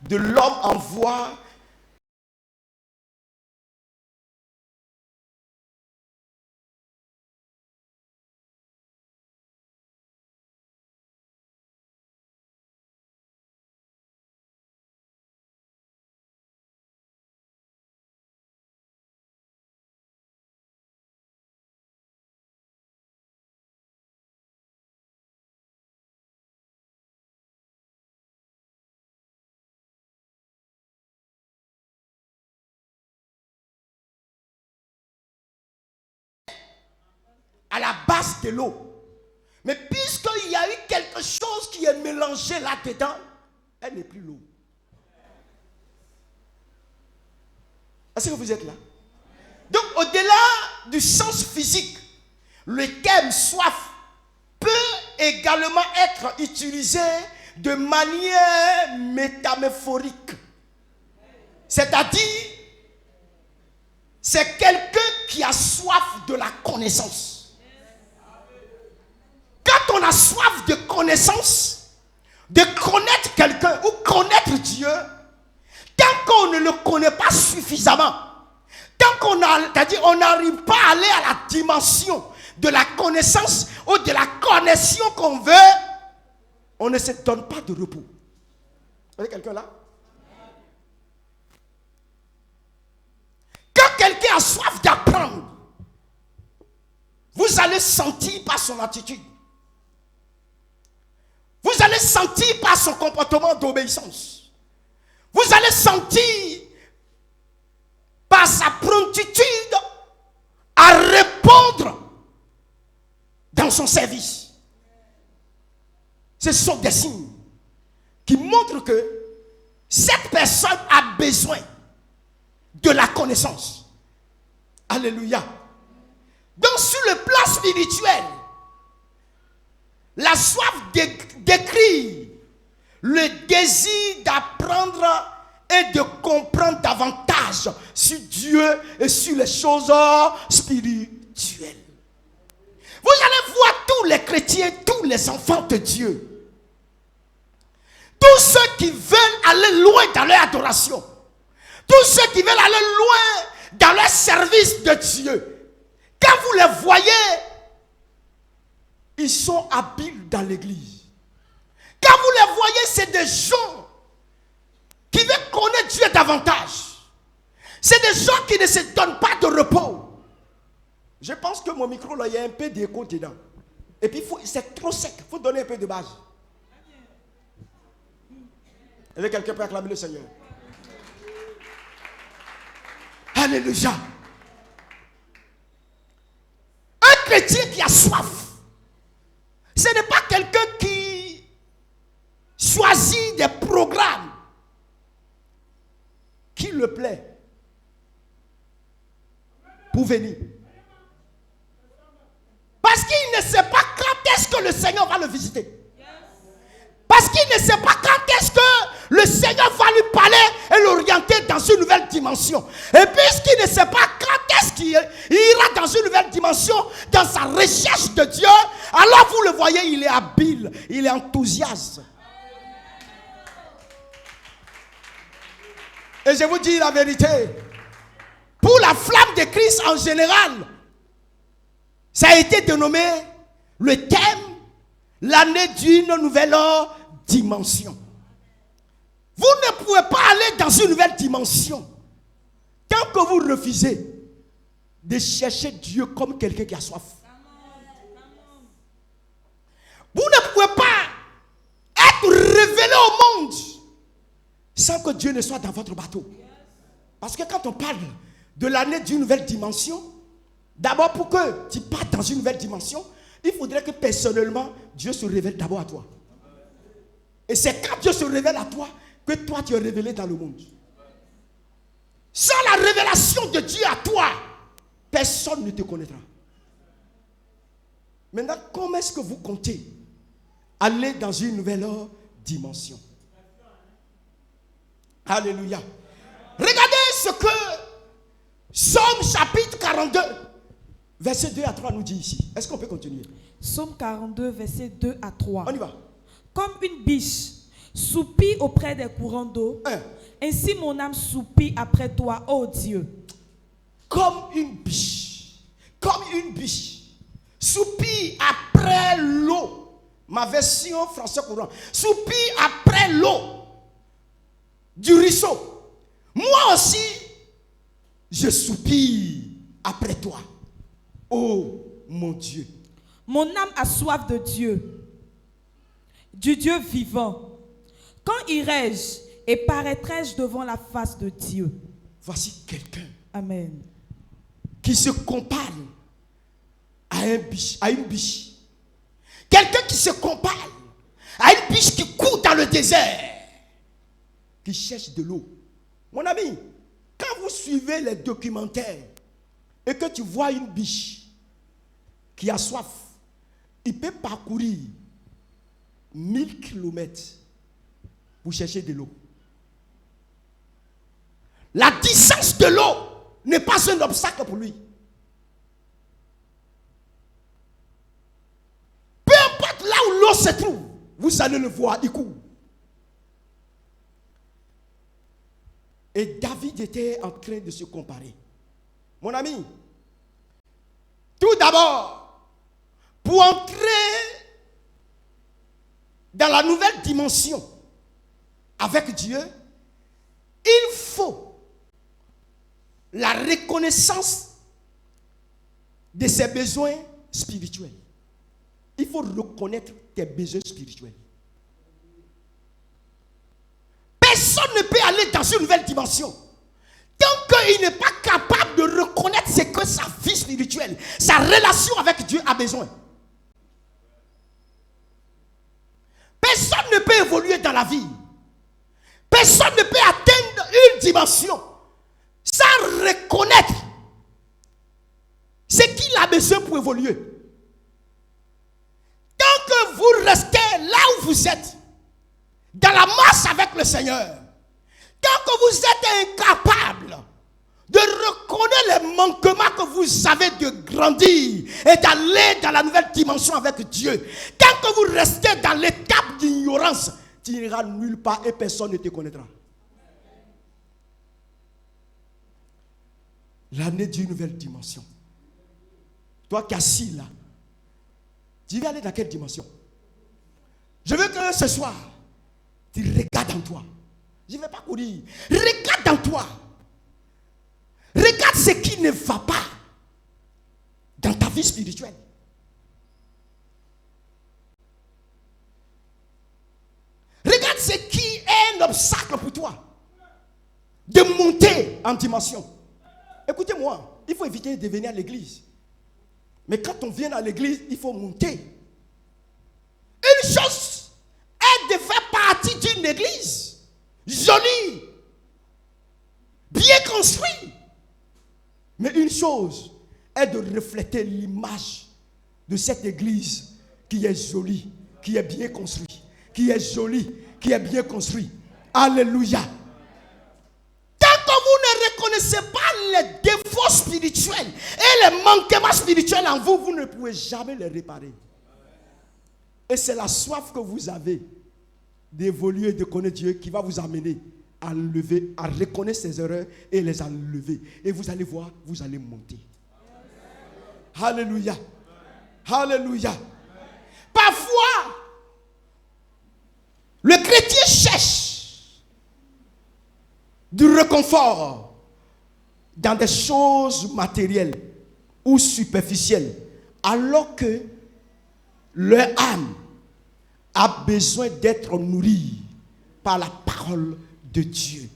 de l'homme envoie à la base de l'eau. Mais puisqu'il y a eu quelque chose qui est mélangé là-dedans, elle n'est plus l'eau. Est-ce que vous êtes là? Donc, au-delà du sens physique, le terme soif peut également être utilisé de manière métaphorique. C'est-à-dire, c'est quelqu'un qui a soif de la connaissance. Quand on a soif de connaissance, de connaître quelqu'un ou connaître Dieu, tant qu'on ne le connaît pas suffisamment, tant qu'on n'arrive pas à aller à la dimension de la connaissance ou de la connexion qu'on veut, on ne se donne pas de repos. Vous avez quelqu'un là? Quand quelqu'un a soif d'apprendre, vous allez sentir par son attitude. Vous allez sentir par son comportement d'obéissance. Vous allez sentir par sa promptitude à répondre dans son service. Ce sont des signes qui montrent que cette personne a besoin de la connaissance. Alléluia. Donc sur le plan spirituel, la soif décrit le désir d'apprendre et de comprendre davantage sur Dieu et sur les choses spirituelles. Vous allez voir tous les chrétiens, tous les enfants de Dieu, tous ceux qui veulent aller loin dans leur adoration, tous ceux qui veulent aller loin dans leur service de Dieu, quand vous les voyez, ils sont habiles dans l'église. Quand vous les voyez, c'est des gens qui veulent connaître Dieu davantage. C'est des gens qui ne se donnent pas de repos. Je pense que mon micro, là, il y a un peu d'écho dedans. Et puis, c'est trop sec. Il faut donner un peu de base. Est-ce que quelqu'un peut acclamer le Seigneur? Alléluia. Un chrétien qui a soif, ce n'est pas quelqu'un qui choisit des programmes qui le plaît pour venir. Parce qu'il ne sait pas quand est-ce que le Seigneur va le visiter. Parce qu'il ne sait pas quand est-ce que le Seigneur va lui parler et l'orienter dans une nouvelle dimension. Et puisqu'il ne sait pas quand est-ce qu'il ira dans une nouvelle dimension, dans sa recherche de Dieu, alors vous le voyez, il est habile, il est enthousiaste. Et je vous dis la vérité, pour la flamme de Christ en général, ça a été dénommé le thème, l'année d'une nouvelle dimension. Vous ne pouvez pas aller dans une nouvelle dimension tant que vous refusez de chercher Dieu comme quelqu'un qui a soif. Vous ne pouvez pas être révélé au monde sans que Dieu ne soit dans votre bateau. Parce que quand on parle de l'année d'une nouvelle dimension, d'abord pour que tu partes dans une nouvelle dimension, il faudrait que personnellement Dieu se révèle d'abord à toi. Et c'est quand Dieu se révèle à toi que toi tu es révélé dans le monde. Sans la révélation de Dieu à toi, personne ne te connaîtra. Maintenant, comment est-ce que vous comptez aller dans une nouvelle dimension? Alléluia. Regardez ce que Psaume chapitre 42, verset 2 à 3 nous dit ici. Est-ce qu'on peut continuer? Psaume 42, verset 2 à 3. On y va. Comme une biche soupire auprès des courants d'eau. Ainsi mon âme soupire après toi, ô Dieu. Comme une biche. Comme une biche. Soupire après l'eau. Ma version français courant. Soupire après l'eau du ruisseau. Moi aussi, je soupire après toi. Oh mon Dieu. Mon âme a soif de Dieu, du Dieu vivant. Quand irai-je et paraîtrai-je devant la face de Dieu? Voici quelqu'un. Amen. Qui se compare à une biche. Quelqu'un qui se compare à une biche qui court dans le désert, qui cherche de l'eau. Mon ami, quand vous suivez les documentaires et que tu vois une biche qui a soif, il peut parcourir 1000 kilomètres pour chercher de l'eau. La distance de l'eau n'est pas un obstacle pour lui. Peu importe là où l'eau se trouve, vous allez le voir, il court. Et David était en train de se comparer. Mon ami, tout d'abord, pour entrer dans la nouvelle dimension avec Dieu, il faut la reconnaissance de ses besoins spirituels. Il faut reconnaître tes besoins spirituels. Personne ne peut aller dans une nouvelle dimension tant qu'il n'est pas capable de reconnaître ce que sa vie spirituelle, sa relation avec Dieu a besoin. Personne ne peut évoluer dans la vie. Personne ne peut atteindre une dimension sans reconnaître ce qu'il a besoin pour évoluer. Tant que vous restez là où vous êtes, dans la marche avec le Seigneur, tant que vous êtes incapable de reconnaître les manquements que vous avez de grandir et d'aller dans la nouvelle dimension avec Dieu, tant que vous restez dans l'étape d'ignorance, tu n'iras nulle part et personne ne te connaîtra. L'année d'une nouvelle dimension. Toi qui es assis là, tu veux aller dans quelle dimension? Je veux que ce soir, tu regardes en toi. Je ne vais pas courir. Regarde en toi. Regarde ce qui ne va pas dans ta vie spirituelle. Regarde ce qui est un obstacle pour toi de monter en dimension. Écoutez-moi, il faut éviter de venir à l'église. Mais quand on vient à l'église, il faut monter. Une chose est de faire partie d'une église jolie, bien construite. Mais une chose est de refléter l'image de cette église qui est jolie, qui est bien construite, qui est jolie, qui est bien construite. Alléluia. Tant que vous ne reconnaissez pas les défauts spirituels et les manquements spirituels en vous, vous ne pouvez jamais les réparer. Et c'est la soif que vous avez d'évoluer, de connaître Dieu qui va vous amener à lever, à reconnaître ses erreurs et les enlever. Et vous allez voir, vous allez monter. Alléluia. Alléluia. Parfois, le chrétien cherche du réconfort dans des choses matérielles ou superficielles, alors que leur âme a besoin d'être nourrie par la parole de Dieu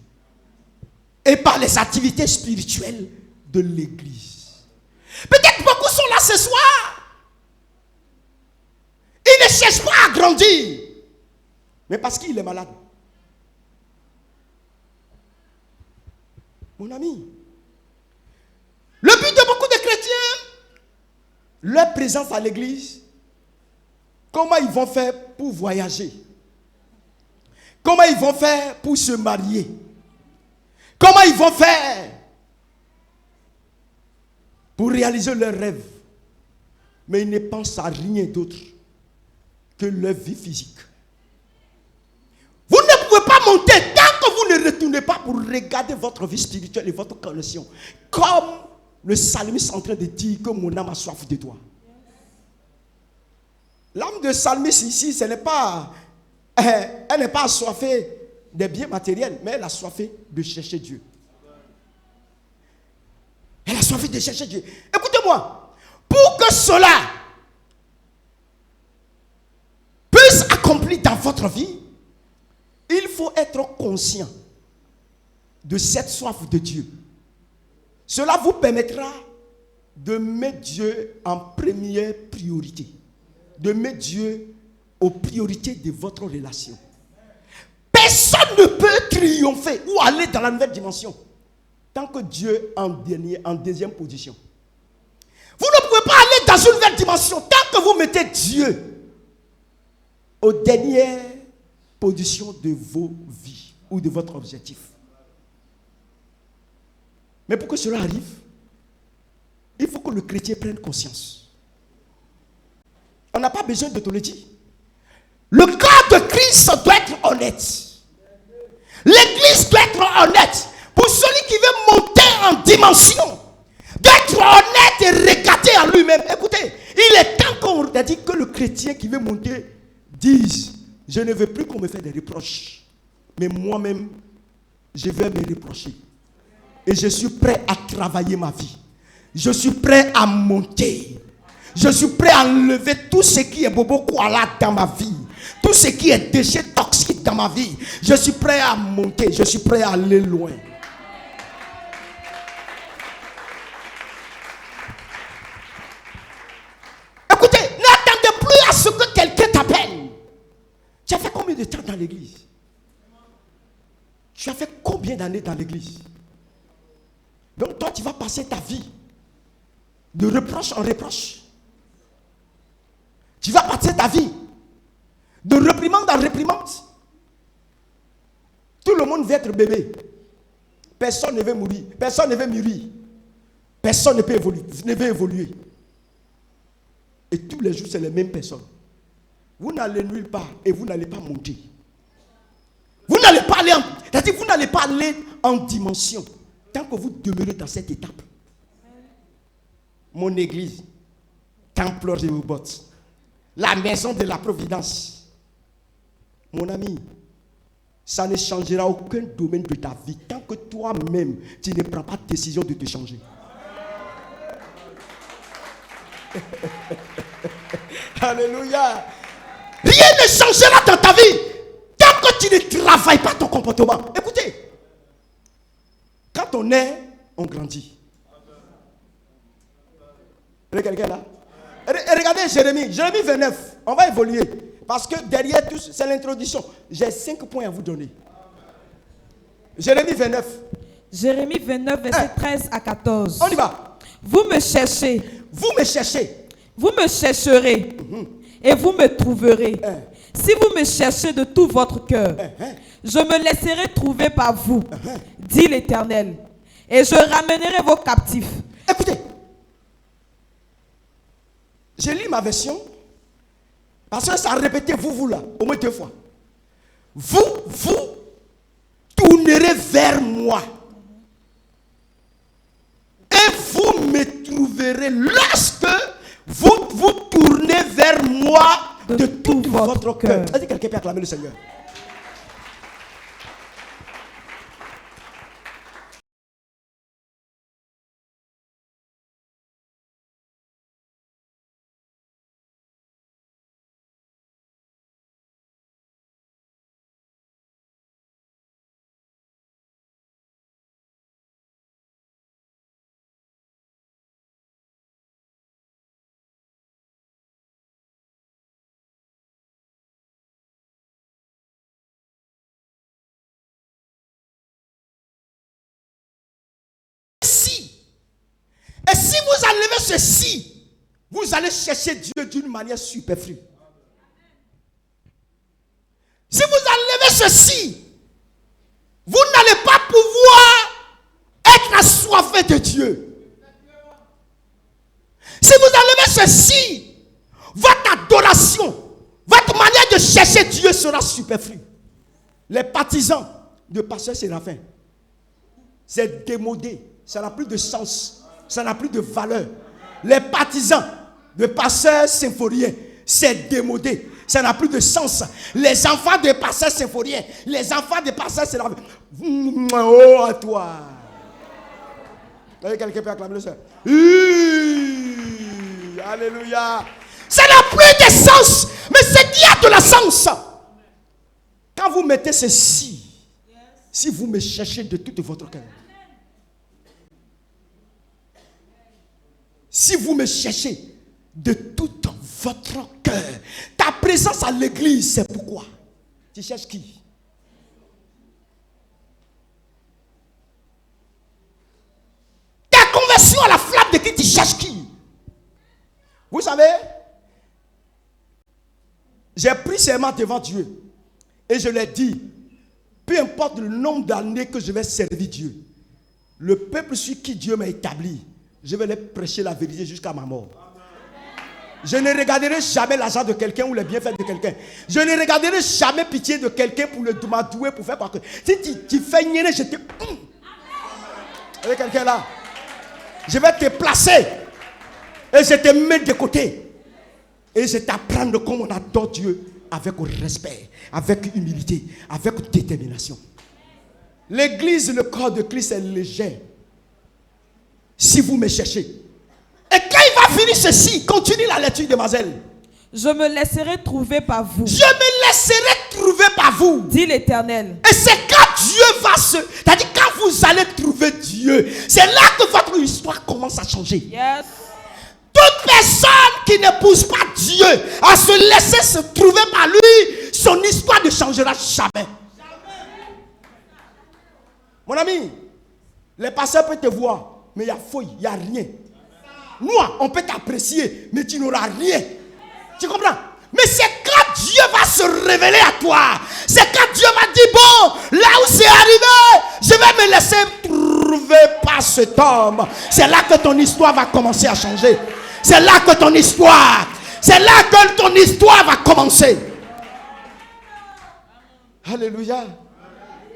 et par les activités spirituelles de l'église. Peut-être beaucoup sont là ce soir. Ils ne cherchent pas à grandir, mais parce qu'il est malade. Mon ami, le but de beaucoup de chrétiens, leur présence à l'église, comment ils vont faire pour voyager? Comment ils vont faire pour se marier? Comment ils vont faire pour réaliser leurs rêves? Mais ils ne pensent à rien d'autre que leur vie physique. Vous pouvez pas monter tant que vous ne retournez pas pour regarder votre vie spirituelle et votre connexion. Comme le psalmiste est en train de dire que mon âme a soif de toi. L'âme de psalmiste ici, elle n'est pas assoiffée des biens matériels, mais elle a assoiffé de chercher Dieu. Elle a assoiffé de chercher Dieu. Écoutez-moi, pour que cela puisse accomplir dans votre vie, il faut être conscient de cette soif de Dieu. Cela vous permettra de mettre Dieu en première priorité. De mettre Dieu aux priorités de votre relation. Personne ne peut triompher ou aller dans la nouvelle dimension tant que Dieu est en deuxième position. Vous ne pouvez pas aller dans une nouvelle dimension tant que vous mettez Dieu aux dernières positions de vos vies ou de votre objectif. Mais pour que cela arrive, il faut que le chrétien prenne conscience. On n'a pas besoin de te le dire. Le corps de Christ doit être honnête. L'église doit être honnête. Pour celui qui veut monter en dimension, d'être honnête et regarder à lui-même. Écoutez, il est temps qu'on a dit que le chrétien qui veut monter dise, je ne veux plus qu'on me fasse des reproches. Mais moi-même, je vais me reprocher. Et je suis prêt à travailler ma vie. Je suis prêt à monter. Je suis prêt à enlever tout ce qui est bobo koala dans ma vie. Tout ce qui est déchet toxique dans ma vie. Je suis prêt à monter. Je suis prêt à aller loin. Écoutez, n'attendez plus à ce que quelqu'un t'appelle. Tu as fait combien de temps dans l'église? Tu as fait combien d'années dans l'église? Donc toi, tu vas passer ta vie de reproche en reproche. Tu vas passer ta vie de réprimande en réprimande. Tout le monde veut être bébé. Personne ne veut mourir. Personne ne veut mûrir. Personne ne peut évoluer. Et tous les jours, c'est les mêmes personnes. Vous n'allez nulle part et vous n'allez pas monter. Vous n'allez pas aller c'est-à-dire vous n'allez pas aller en dimension tant que vous demeurez dans cette étape. Mon église, Temple Rehoboth, la maison de la providence. Mon ami, ça ne changera aucun domaine de ta vie tant que toi-même, tu ne prends pas décision de te changer. Alléluia. Rien ne changera dans ta vie tant que tu ne travailles pas ton comportement. Écoutez, quand on est, on grandit. Regardez là. Regardez Jérémie 29. On va évoluer. Parce que derrière tout, c'est l'introduction. J'ai 5 points à vous donner. Jérémie 29. Jérémie 29, verset 13 à 14. On y va. Vous me cherchez. Vous me cherchez. Vous me chercherez. Et vous me trouverez. Si vous me cherchez de tout votre cœur, je me laisserai trouver par vous, dit l'Éternel. Et je ramènerai vos captifs. Écoutez. Je lis ma version. Parce que ça a répété vous là, au moins 2 fois. Vous tournerez vers moi. Et vous me trouverez lorsque vous tournez vers moi de tout votre cœur. Est-ce que quelqu'un peut acclamer le Seigneur? Et si vous enlevez ceci, vous allez chercher Dieu d'une manière superflue. Si vous enlevez ceci, vous n'allez pas pouvoir être assoiffé de Dieu. Si vous enlevez ceci, votre adoration, votre manière de chercher Dieu sera superflue. Les partisans de Pasteur Séraphin, c'est démodé. Ça n'a plus de sens. Ça n'a plus de valeur. Les partisans de Pasteur Symphorien, c'est démodé. Ça n'a plus de sens. Les enfants de Pasteur Symphorien, les enfants de Pasteur Séraphin, oh à toi. Quelqu'un peut acclamer le Seigneur. Alléluia. Ça n'a plus de sens. Mais c'est qu'il y a de la sens. Quand vous mettez ceci, si vous me cherchez de tout votre cœur, si vous me cherchez de tout votre cœur, ta présence à l'église, c'est pourquoi? Tu cherches qui? Ta conversion à la flamme de Christ, tu cherches qui? Vous savez, j'ai pris serment devant Dieu et je l'ai dit, peu importe le nombre d'années que je vais servir Dieu, le peuple sur qui Dieu m'a établi, je vais leur prêcher la vérité jusqu'à ma mort. Je ne regarderai jamais l'argent de quelqu'un ou les bienfaits de quelqu'un. Je ne regarderai jamais pitié de quelqu'un pour le m'adouer, pour faire quoi que. Si tu fais nier, je te. Avec quelqu'un là, je vais te placer et je te mets de côté. Et je t'apprends comment on adore Dieu avec respect, avec humilité, avec détermination. L'église, le corps de Christ est léger. Si vous me cherchez. Et quand il va finir ceci, continue la lecture, demoiselle. Je me laisserai trouver par vous. Je me laisserai trouver par vous. Dit l'Éternel. Et c'est quand Dieu va se... C'est-à-dire quand vous allez trouver Dieu, c'est là que votre histoire commence à changer. Yes. Toute personne qui n'épouse pas Dieu, à se laisser se trouver par lui, son histoire ne changera jamais. Mon ami, les pasteurs peuvent te voir, mais il y a fouille, il n'y a rien. Nous, on peut t'apprécier, mais tu n'auras rien. Tu comprends? Mais c'est quand Dieu va se révéler à toi. C'est quand Dieu va dire, bon, là où c'est arrivé, je vais me laisser trouver par cet homme. C'est là que ton histoire va commencer à changer. C'est là que ton histoire va commencer. Alléluia.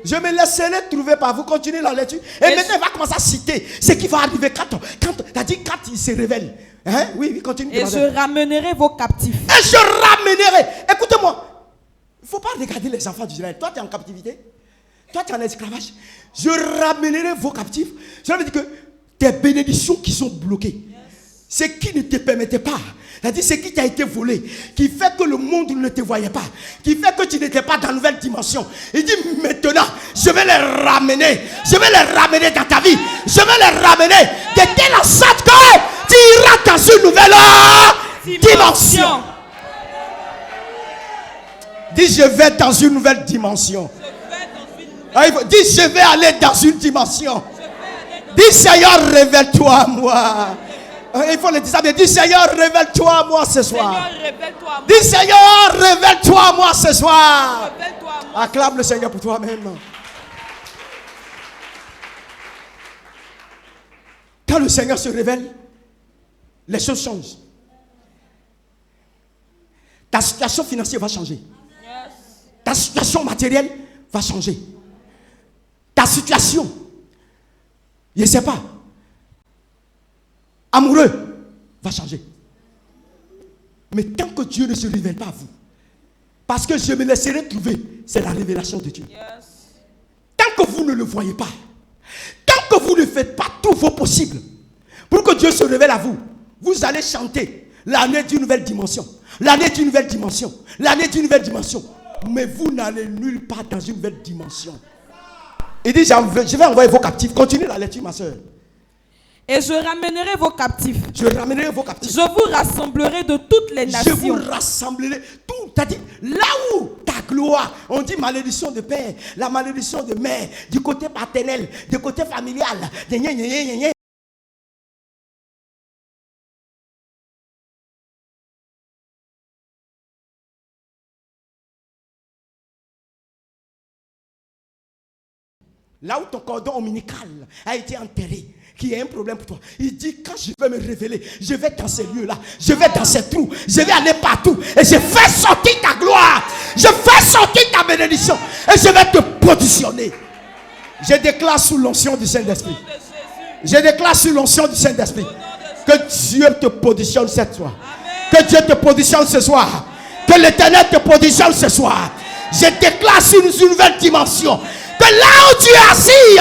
Je me laisserai trouver par vous. Continuez la lecture. Et maintenant, il va commencer à citer ce qui va arriver quand il se révèle. Hein? Oui, continue. Et je ramènerai vos captifs. Et je ramènerai. Écoutez-moi. Il ne faut pas regarder les enfants d'Israël. Toi, tu es en captivité. Toi, tu es en esclavage. Je ramènerai vos captifs. Cela veut dire que tes bénédictions qui sont bloquées, ce qui ne te permettait pas, c'est-à-dire ce qui t'a été volé, qui fait que le monde ne te voyait pas, qui fait que tu n'étais pas dans la nouvelle dimension. Il dit maintenant, je vais les ramener. Je vais les ramener dans ta vie. Je vais les ramener de telle sorte que tu iras dans une nouvelle dimension. Dis, je vais dans une nouvelle dimension. Dis, je vais aller dans une dimension. Dis, Seigneur, révèle-toi à moi. Il faut le dire ça, mais dis, Seigneur, révèle-toi à moi ce soir. Dis, Seigneur, révèle-toi à moi ce soir. Acclame le Seigneur pour toi-même. Quand le Seigneur se révèle, les choses changent. Ta situation financière va changer. Ta situation matérielle va changer. Ta situation, je ne sais pas, amoureux, va changer. Mais tant que Dieu ne se révèle pas à vous, parce que je me laisserai trouver, c'est la révélation de Dieu. Tant que vous ne le voyez pas, tant que vous ne faites pas tout vos possibles pour que Dieu se révèle à vous, vous allez chanter l'année d'une nouvelle dimension, l'année d'une nouvelle dimension, l'année d'une nouvelle dimension. Mais vous n'allez nulle part dans une nouvelle dimension. Il dit, je vais envoyer vos captifs. Continuez la lecture, ma soeur. Et je ramènerai vos captifs. Je ramènerai vos captifs. Je vous rassemblerai de toutes les nations. Je vous rassemblerai. Tout, c'est-à-dire, là où ta gloire, on dit malédiction de père, la malédiction de mère, du côté paternel, du côté familial. Là où ton cordon ombilical a été enterré, qui est un problème pour toi. Il dit, quand je vais me révéler, je vais dans ces lieux-là, je vais dans ces trous, je vais aller partout et je fais sortir ta gloire. Je fais sortir ta bénédiction et je vais te positionner. Je déclare sous l'onction du Saint-Esprit. Je déclare sous l'onction du Saint-Esprit que Dieu te positionne cette soir. Que Dieu te positionne ce soir. Que l'Éternel te positionne ce soir. Je déclare sur une nouvelle dimension. Que là où tu es assis,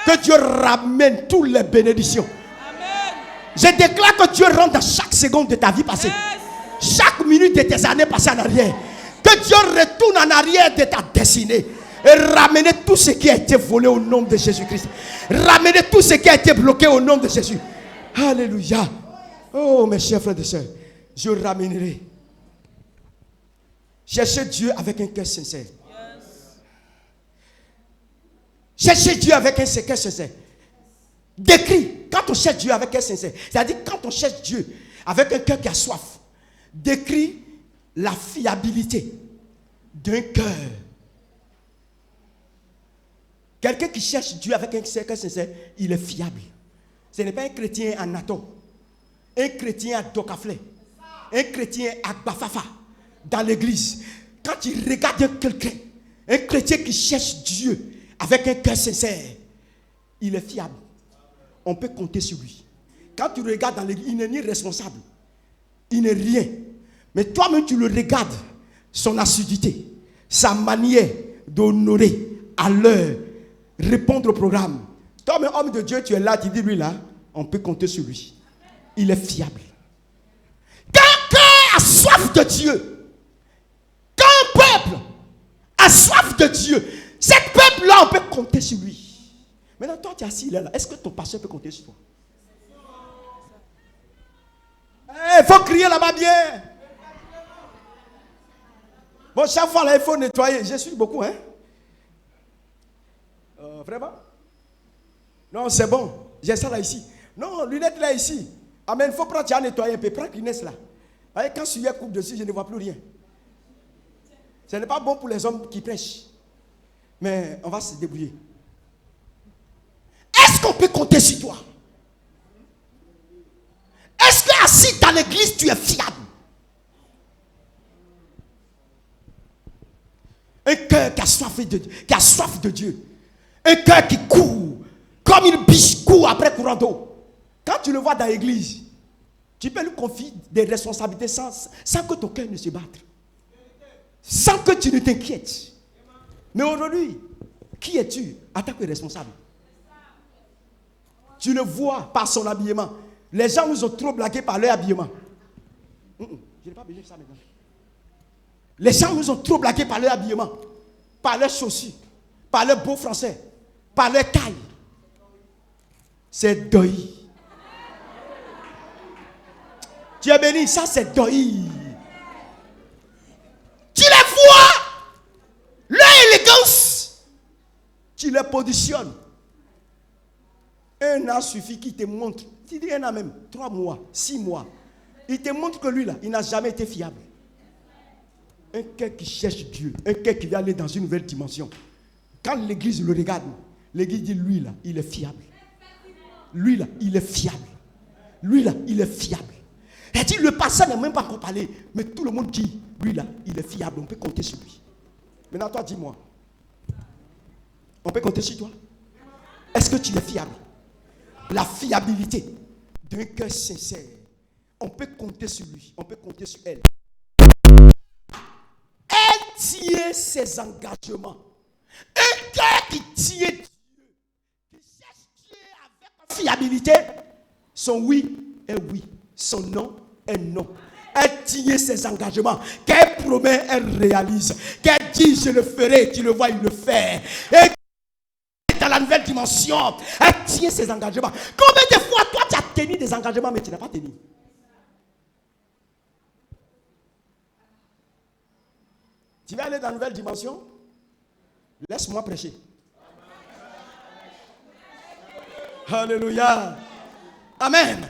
que Dieu ramène toutes les bénédictions. Je déclare que Dieu rentre dans chaque seconde de ta vie passée. Chaque minute de tes années passées en arrière. Que Dieu retourne en arrière de ta destinée. Et ramener tout ce qui a été volé au nom de Jésus-Christ. Ramener tout ce qui a été bloqué au nom de Jésus. Alléluia. Oh mes chers frères et sœurs, je ramènerai. Cherchez Dieu avec un cœur sincère. Cherchez Dieu avec un cœur sincère. Décris, quand on cherche Dieu avec un cœur sincère, c'est-à-dire quand on cherche Dieu avec un cœur qui a soif, décris la fiabilité d'un cœur. Quelqu'un qui cherche Dieu avec un cœur sincère, il est fiable. Ce n'est pas un chrétien à Nato, un chrétien à Dokafle, un chrétien à Bafafa dans l'église. Quand il regarde quelqu'un, un chrétien qui cherche Dieu avec un cœur sincère, il est fiable. On peut compter sur lui. Quand tu regardes dans l'église, il n'est ni responsable, il n'est rien. Mais toi-même, tu le regardes, son assiduité, sa manière d'honorer à l'heure, répondre au programme. Toi-même, homme de Dieu, tu es là, tu dis lui là, on peut compter sur lui. Il est fiable. Quand un cœur a soif de Dieu, quand un peuple a soif de Dieu, cet peuple-là, on peut compter sur lui. Maintenant, toi, tu es assis là. Est-ce que ton pasteur peut compter sur toi? Il faut crier là-bas bien. Bon, chaque fois là, il faut nettoyer. Je suis beaucoup, hein? Vraiment? Non, c'est bon. J'ai ça là ici. Non, lunettes là ici. Ah, mais il faut prendre, tu as nettoyé un peu. Prends lunettes là. Voyez, quand je coupe dessus, je ne vois plus rien. Ce n'est pas bon pour les hommes qui prêchent. Mais on va se débrouiller. Est-ce qu'on peut compter sur toi? Est-ce que assis dans l'église, tu es fiable? Un cœur qui a soif de Dieu. Un cœur qui court comme une biche court après courant d'eau. Quand tu le vois dans l'église, tu peux lui confier des responsabilités sans que ton cœur ne se batte. Sans que tu ne t'inquiètes. Mais aujourd'hui, qui es-tu en tant que responsable? Tu le vois par son habillement. Les gens nous ont trop blagués par leur habillement. Je n'ai pas besoin de ça maintenant. Les gens nous ont trop blagués par leur habillement, par leurs chaussures, par leur beau français, par leur taille. C'est deuil. Tu es béni, ça c'est deuil. Tu les vois, leur élégance, tu les positionnes. Un an suffit qu'il te montre, tu dis un an même, 3 mois, 6 mois, il te montre que lui là, il n'a jamais été fiable. Un cœur qui cherche Dieu, un cœur qui veut aller dans une nouvelle dimension. Quand l'église le regarde, l'église dit lui là, il est fiable. Lui là, il est fiable. Lui là, il est fiable. Elle dit le pasteur n'a même pas encore parlé, mais tout le monde dit lui là, il est fiable, on peut compter sur lui. Maintenant toi dis-moi, on peut compter sur toi? Est-ce que tu es fiable? La fiabilité d'un cœur sincère, on peut compter sur lui, on peut compter sur elle. Elle tient ses engagements. Un cœur qui tient Dieu, qui cherche Dieu avec fiabilité, son oui est oui, son non est non. Elle tient ses engagements. Qu'elle promet, elle réalise. Qu'elle dit, je le ferai, tu le vois, il le fait. Et dans la nouvelle dimension, elle tient ses engagements. Combien de fois, toi, tu as tenu des engagements, mais tu n'as pas tenu? Tu vas aller dans la nouvelle dimension? Laisse-moi prêcher. Alléluia. Amen.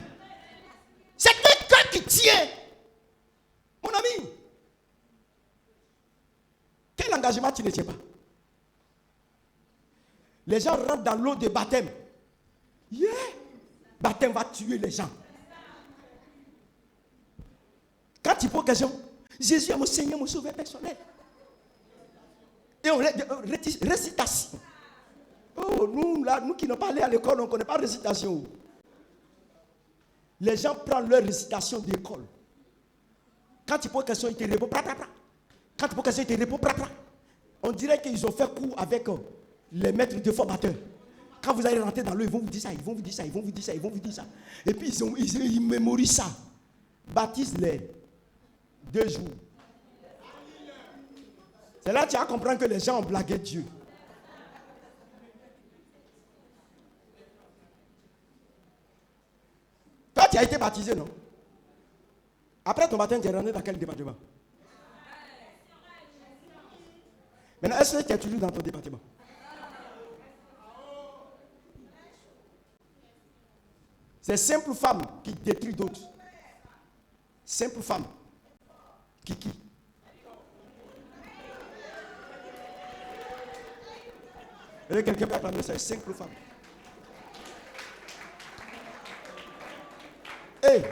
C'est quelqu'un qui tient. Mon ami. Quel engagement tu ne tiens pas? Les gens rentrent dans l'eau de baptême. Yeah. Baptême va tuer les gens. Quand tu poses question, Jésus est mon Seigneur, mon sauveur personnel. Et on récitation. Oh, nous qui n'avons pas allé à l'école, on ne connaît pas récitation. Les gens prennent leur récitation d'école. Quand tu poses question, ils te répondent. Quand tu poses question, ils te répondent. On dirait qu'ils ont fait cours avec les maîtres de formateurs. Quand vous allez rentrer dans l'eau, ils vont vous dire ça, ils vont vous dire ça, ils vont vous dire ça, ils vont vous dire ça. Et puis ils mémorisent ça. Baptise-les 2 jours. C'est là que tu vas comprendre que les gens ont blagué Dieu. Toi, tu as été baptisé, non? Après ton baptême, tu es rentré dans quel département? Maintenant, est-ce que tu es toujours dans ton département? C'est simple femme qui détruit d'autres. Simple femme. Kiki. Et quelqu'un peut apprendre ça, simple femme. Hey,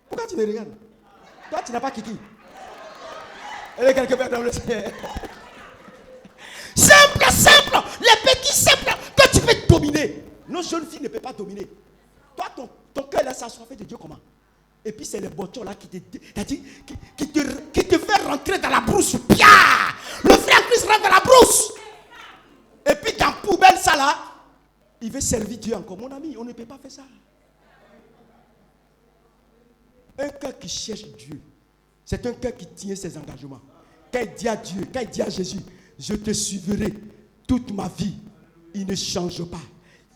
pourquoi tu me regardes? Toi, tu n'as pas Kiki. Et quelqu'un peut apprendre ça. Simple, les petits simples que tu peux dominer. Nos jeunes filles ne peuvent pas dominer. Toi, ton cœur là s'assoiffé de Dieu comment? Et puis c'est les bottons là qui te fait rentrer dans la brousse. Pia! Le frère Christ rentre dans la brousse. Et puis dans poubelle ça là, il veut servir Dieu encore. Mon ami, on ne peut pas faire ça. Un cœur qui cherche Dieu, c'est un cœur qui tient ses engagements. Quand il dit à Dieu, quand il dit à Jésus, je te suivrai toute ma vie, il ne change pas.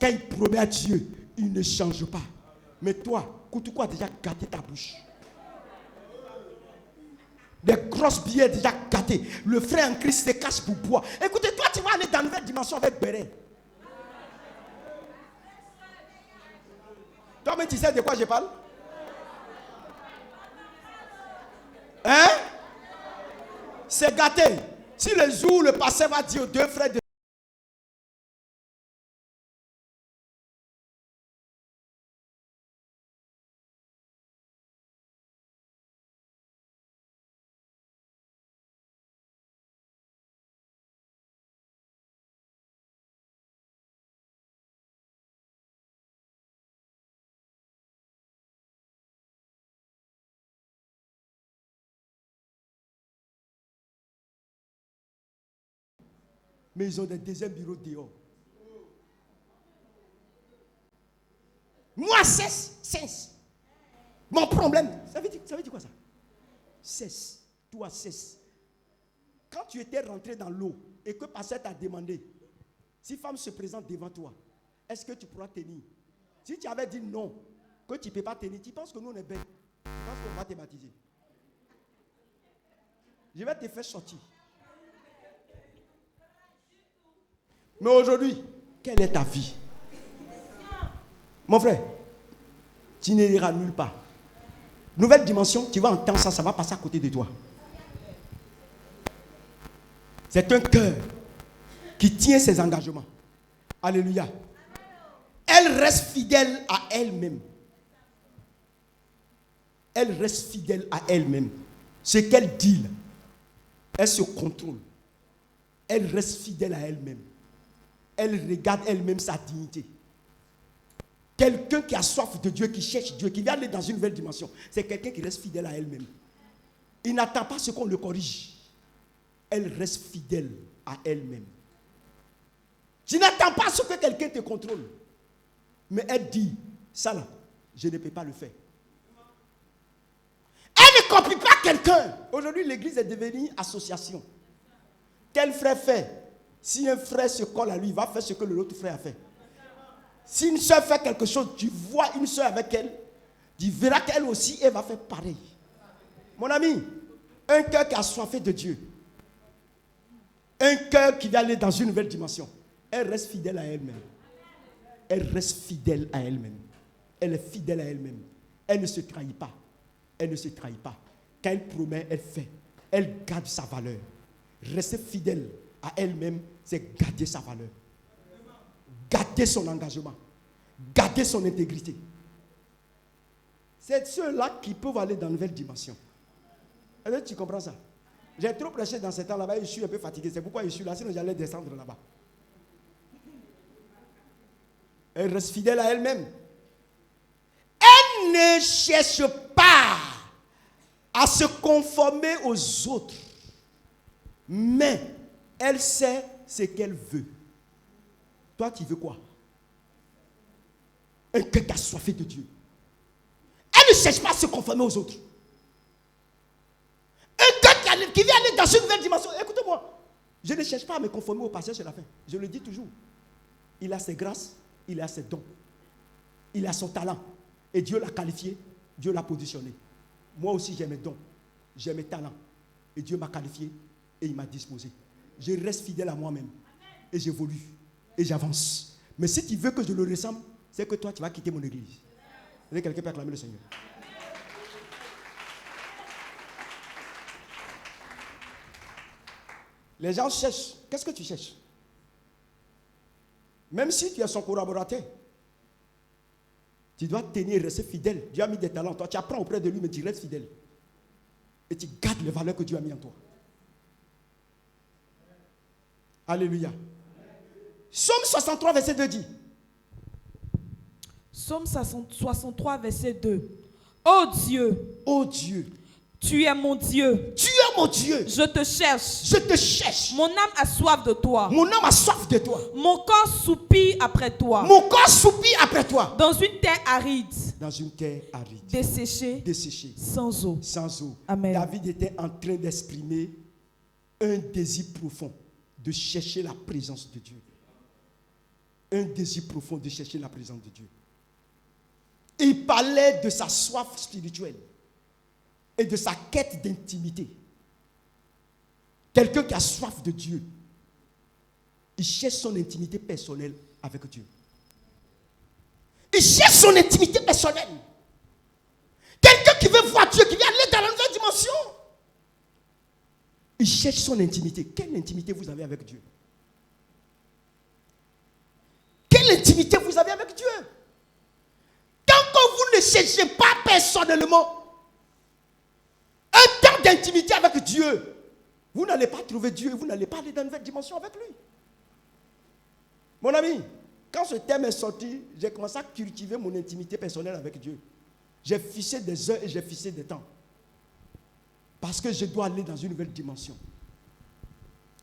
Quand il promet à Dieu, il ne change pas. Mais toi, Koutoukou a déjà gâté ta bouche. Des grosses billets déjà gâtés. Le frère en Christ se cache pour boire. Écoutez, toi, tu vas aller dans une nouvelle dimension avec Béret. Toi-même, tu sais de quoi je parle? Hein? C'est gâté. Si le jour le pasteur va dire aux 2 frères de mais ils ont des deuxièmes bureaux dehors. Moi, cesse. Mon problème, ça veut dire quoi ça? Cesse. Toi, cesse. Quand tu étais rentré dans l'eau et que pasteur t'a demandé, si femme se présente devant toi, est-ce que tu pourras tenir? Si tu avais dit non, que tu ne peux pas tenir, tu penses que nous on est bêtes? Tu penses qu'on va te baptiser? Je vais te faire sortir. Mais aujourd'hui, quelle est ta vie? Mon frère, tu n'iras nulle part. Nouvelle dimension, tu vas entendre ça, ça va passer à côté de toi. C'est un cœur qui tient ses engagements. Alléluia. Elle reste fidèle à elle-même. Elle reste fidèle à elle-même. Ce qu'elle dit, là, elle se contrôle. Elle reste fidèle à elle-même. Elle regarde elle-même sa dignité. Quelqu'un qui a soif de Dieu, qui cherche Dieu, qui vient aller dans une nouvelle dimension, c'est quelqu'un qui reste fidèle à elle-même. Il n'attend pas ce qu'on le corrige. Elle reste fidèle à elle-même. Tu n'attends pas ce que quelqu'un te contrôle. Mais elle dit, ça là, je ne peux pas le faire. Elle ne copie pas quelqu'un. Aujourd'hui, l'église est devenue association. Quel frère fait? Si un frère se colle à lui, il va faire ce que l'autre frère a fait. Si une soeur fait quelque chose, tu vois une soeur avec elle, tu verras qu'elle aussi, elle va faire pareil. Mon ami, un cœur qui a soifé de Dieu, un cœur qui va aller dans une nouvelle dimension, elle reste fidèle à elle-même. Elle reste fidèle à elle-même. Elle est fidèle à elle-même. Elle ne se trahit pas. Elle ne se trahit pas. Quand elle promet, elle fait. Elle garde sa valeur. Rester fidèle à elle-même, c'est garder sa valeur. Garder son engagement. Garder son intégrité. C'est ceux-là qui peuvent aller dans une nouvelle dimension. Est-ce que tu comprends ça? J'ai trop prêché dans ce temps là-bas et je suis un peu fatigué. C'est pourquoi je suis là, sinon j'allais descendre là-bas. Elle reste fidèle à elle-même. Elle ne cherche pas à se conformer aux autres. Mais elle sait ce qu'elle veut. Toi, tu veux quoi? Un cœur qui a soif de Dieu. Elle ne cherche pas à se conformer aux autres. Un cœur qui vient aller dans une nouvelle dimension. Écoutez-moi, je ne cherche pas à me conformer au passé sur la fin. Je le dis toujours. Il a ses grâces, il a ses dons. Il a son talent. Et Dieu l'a qualifié, Dieu l'a positionné. Moi aussi, j'ai mes dons, j'ai mes talents. Et Dieu m'a qualifié et il m'a disposé. Je reste fidèle à moi-même. Et j'évolue. Et j'avance. Mais si tu veux que je le ressemble, c'est que toi, tu vas quitter mon église. Est-ce que quelqu'un peut acclamer le Seigneur? Les gens cherchent. Qu'est-ce que tu cherches? Même si tu es son collaborateur, tu dois tenir, rester fidèle. Dieu a mis des talents. Toi, tu apprends auprès de lui, mais tu restes fidèle. Et tu gardes les valeurs que Dieu a mis en toi. Alléluia. Psaume 63, verset 2 dit. Psaume 63, verset 2. Oh Dieu. Oh Dieu. Tu es mon Dieu. Tu es mon Dieu. Je te cherche. Je te cherche. Mon âme a soif de toi. Mon âme a soif de toi. Mon corps soupire après toi. Mon corps soupire après toi. Dans une terre aride. Dans une terre aride. Desséchée. Desséchée. Sans eau. Sans eau. Amen. David était en train d'exprimer un désir profond de chercher la présence de Dieu. Un désir profond de chercher la présence de Dieu. Il parlait de sa soif spirituelle et de sa quête d'intimité. Quelqu'un qui a soif de Dieu, il cherche son intimité personnelle avec Dieu. Il cherche son intimité personnelle. Quelqu'un qui veut voir Dieu, qui veut aller dans la nouvelle dimension. Il cherche son intimité. Quelle intimité vous avez avec Dieu? Quelle intimité vous avez avec Dieu? Tant que vous ne cherchez pas personnellement un temps d'intimité avec Dieu, vous n'allez pas trouver Dieu, vous n'allez pas aller dans une nouvelle dimension avec lui. Mon ami, quand ce thème est sorti, j'ai commencé à cultiver mon intimité personnelle avec Dieu. J'ai fixé des heures et j'ai fixé des temps. Parce que je dois aller dans une nouvelle dimension.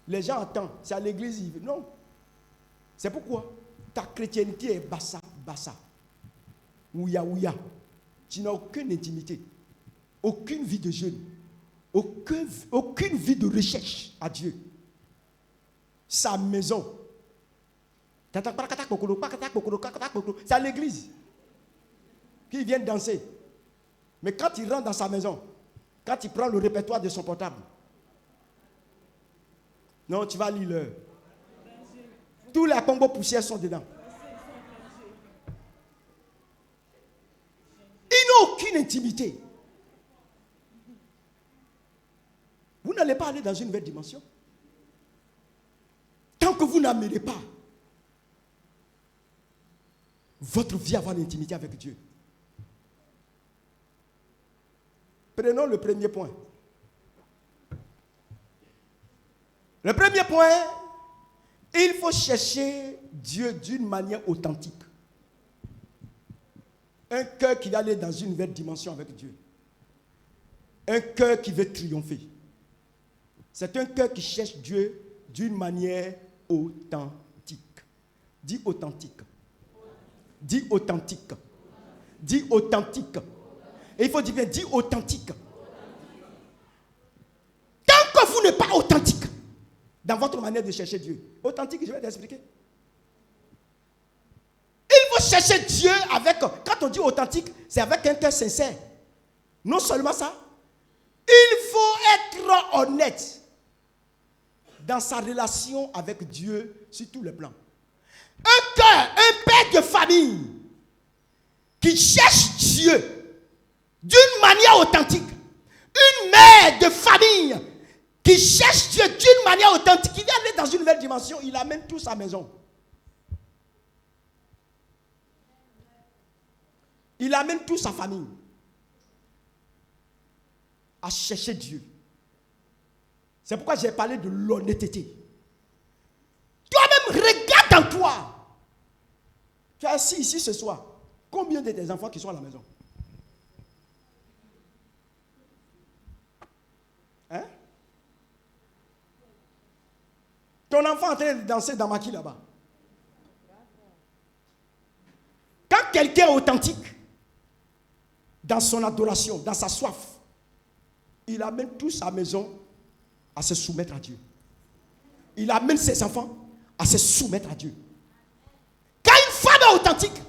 Les gens attendent, c'est à l'église, ils veulent. Non. C'est pourquoi ta chrétienté est bassa, bassa. Ouya, ouya. Tu n'as aucune intimité, aucune vie de jeûne, aucune vie de recherche à Dieu. Sa maison. C'est à l'église qu'ils viennent danser. Mais quand il rentre dans sa maison, quand il prend le répertoire de son portable, non, tu vas lire l'heure. Tous les combos poussières sont dedans. Ils n'ont aucune intimité. Vous n'allez pas aller dans une nouvelle dimension. Tant que vous n'amenez pas votre vie à avoir l'intimité avec Dieu. Prenons le premier point. Le premier point, il faut chercher Dieu d'une manière authentique. Un cœur qui va aller dans une nouvelle dimension avec Dieu. Un cœur qui veut triompher. C'est un cœur qui cherche Dieu d'une manière authentique. Dis authentique. Dis authentique. Dis authentique. Et il faut dire bien, dis authentique. Tant que vous n'êtes pas authentique dans votre manière de chercher Dieu. Authentique, je vais t'expliquer. Il faut chercher Dieu avec, quand on dit authentique, c'est avec un cœur sincère. Non seulement ça, il faut être honnête dans sa relation avec Dieu sur tous les plans. Un cœur, un père de famille qui cherche Dieu d'une manière authentique. Une mère de famille qui cherche Dieu d'une manière authentique. Il vient aller dans une nouvelle dimension, il amène tout sa maison. Il amène toute sa famille à chercher Dieu. C'est pourquoi j'ai parlé de l'honnêteté. Toi-même, regarde en toi. Tu es assis ici ce soir. Combien de tes enfants qui sont à la maison? Hein? Ton enfant est en train de danser dans Maki là-bas. Quand quelqu'un est authentique, dans son adoration, dans sa soif, il amène toute sa maison à se soumettre à Dieu. Il amène ses enfants à se soumettre à Dieu. Quand une femme est authentique,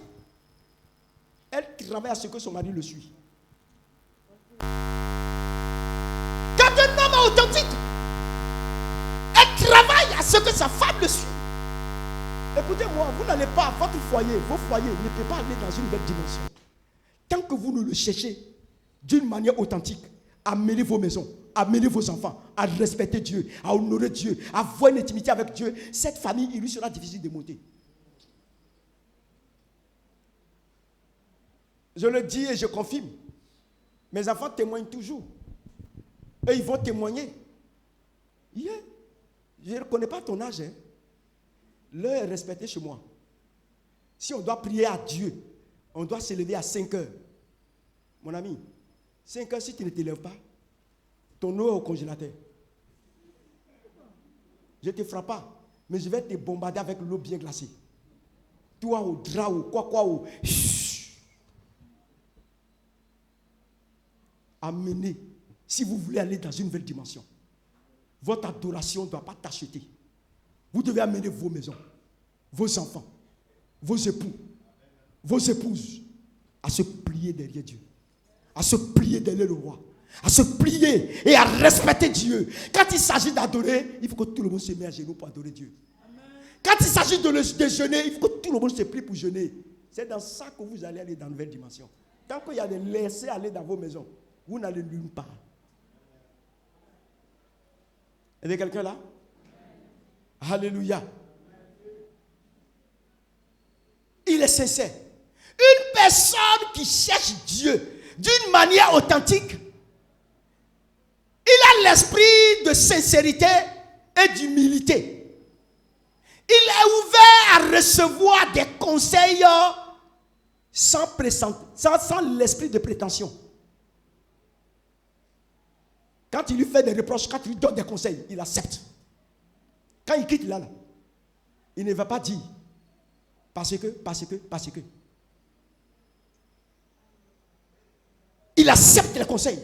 elle travaille à ce que son mari le suit. Quand un homme est authentique, elle travaille à ce que sa femme le suit. Écoutez-moi, vous n'allez pas, votre foyer, vos foyers ne peuvent pas aller dans une nouvelle dimension. Tant que vous ne le cherchez d'une manière authentique, amenez vos maisons, amenez vos enfants à respecter Dieu, à honorer Dieu, à avoir une intimité avec Dieu, cette famille, il lui sera difficile de monter. Je le dis et je confirme. Mes enfants témoignent toujours. Et ils vont témoigner. Yeah. Je ne reconnais pas ton âge. Hein. L'heure est respectée chez moi. Si on doit prier à Dieu, on doit se lever à 5 heures. Mon ami, 5 heures, si tu ne te lèves pas, ton eau est au congélateur. Je ne te frappe pas, mais je vais te bombarder avec l'eau bien glacée. Toi, au drap, ou quoi, ou... Amenez, si vous voulez aller dans une nouvelle dimension, votre adoration ne doit pas t'acheter. Vous devez amener vos maisons, vos enfants, vos époux, vos épouses à se plier derrière Dieu, à se plier derrière le roi, à se plier et à respecter Dieu. Quand il s'agit d'adorer, il faut que tout le monde se mette à genoux pour adorer Dieu. Quand il s'agit de jeûner, il faut que tout le monde se plie pour jeûner. C'est dans ça que vous allez aller dans une nouvelle dimension. Tant qu'il y a des laissés aller dans vos maisons, vous n'allez nulle part. Il y a quelqu'un là? Alléluia. Il est sincère. Une personne qui cherche Dieu d'une manière authentique, il a l'esprit de sincérité et d'humilité. Il est ouvert à recevoir des conseils sans l'esprit de prétention. Quand il lui fait des reproches, quand il lui donne des conseils, il accepte. Quand il quitte là, il ne va pas dire parce que. Il accepte les conseils.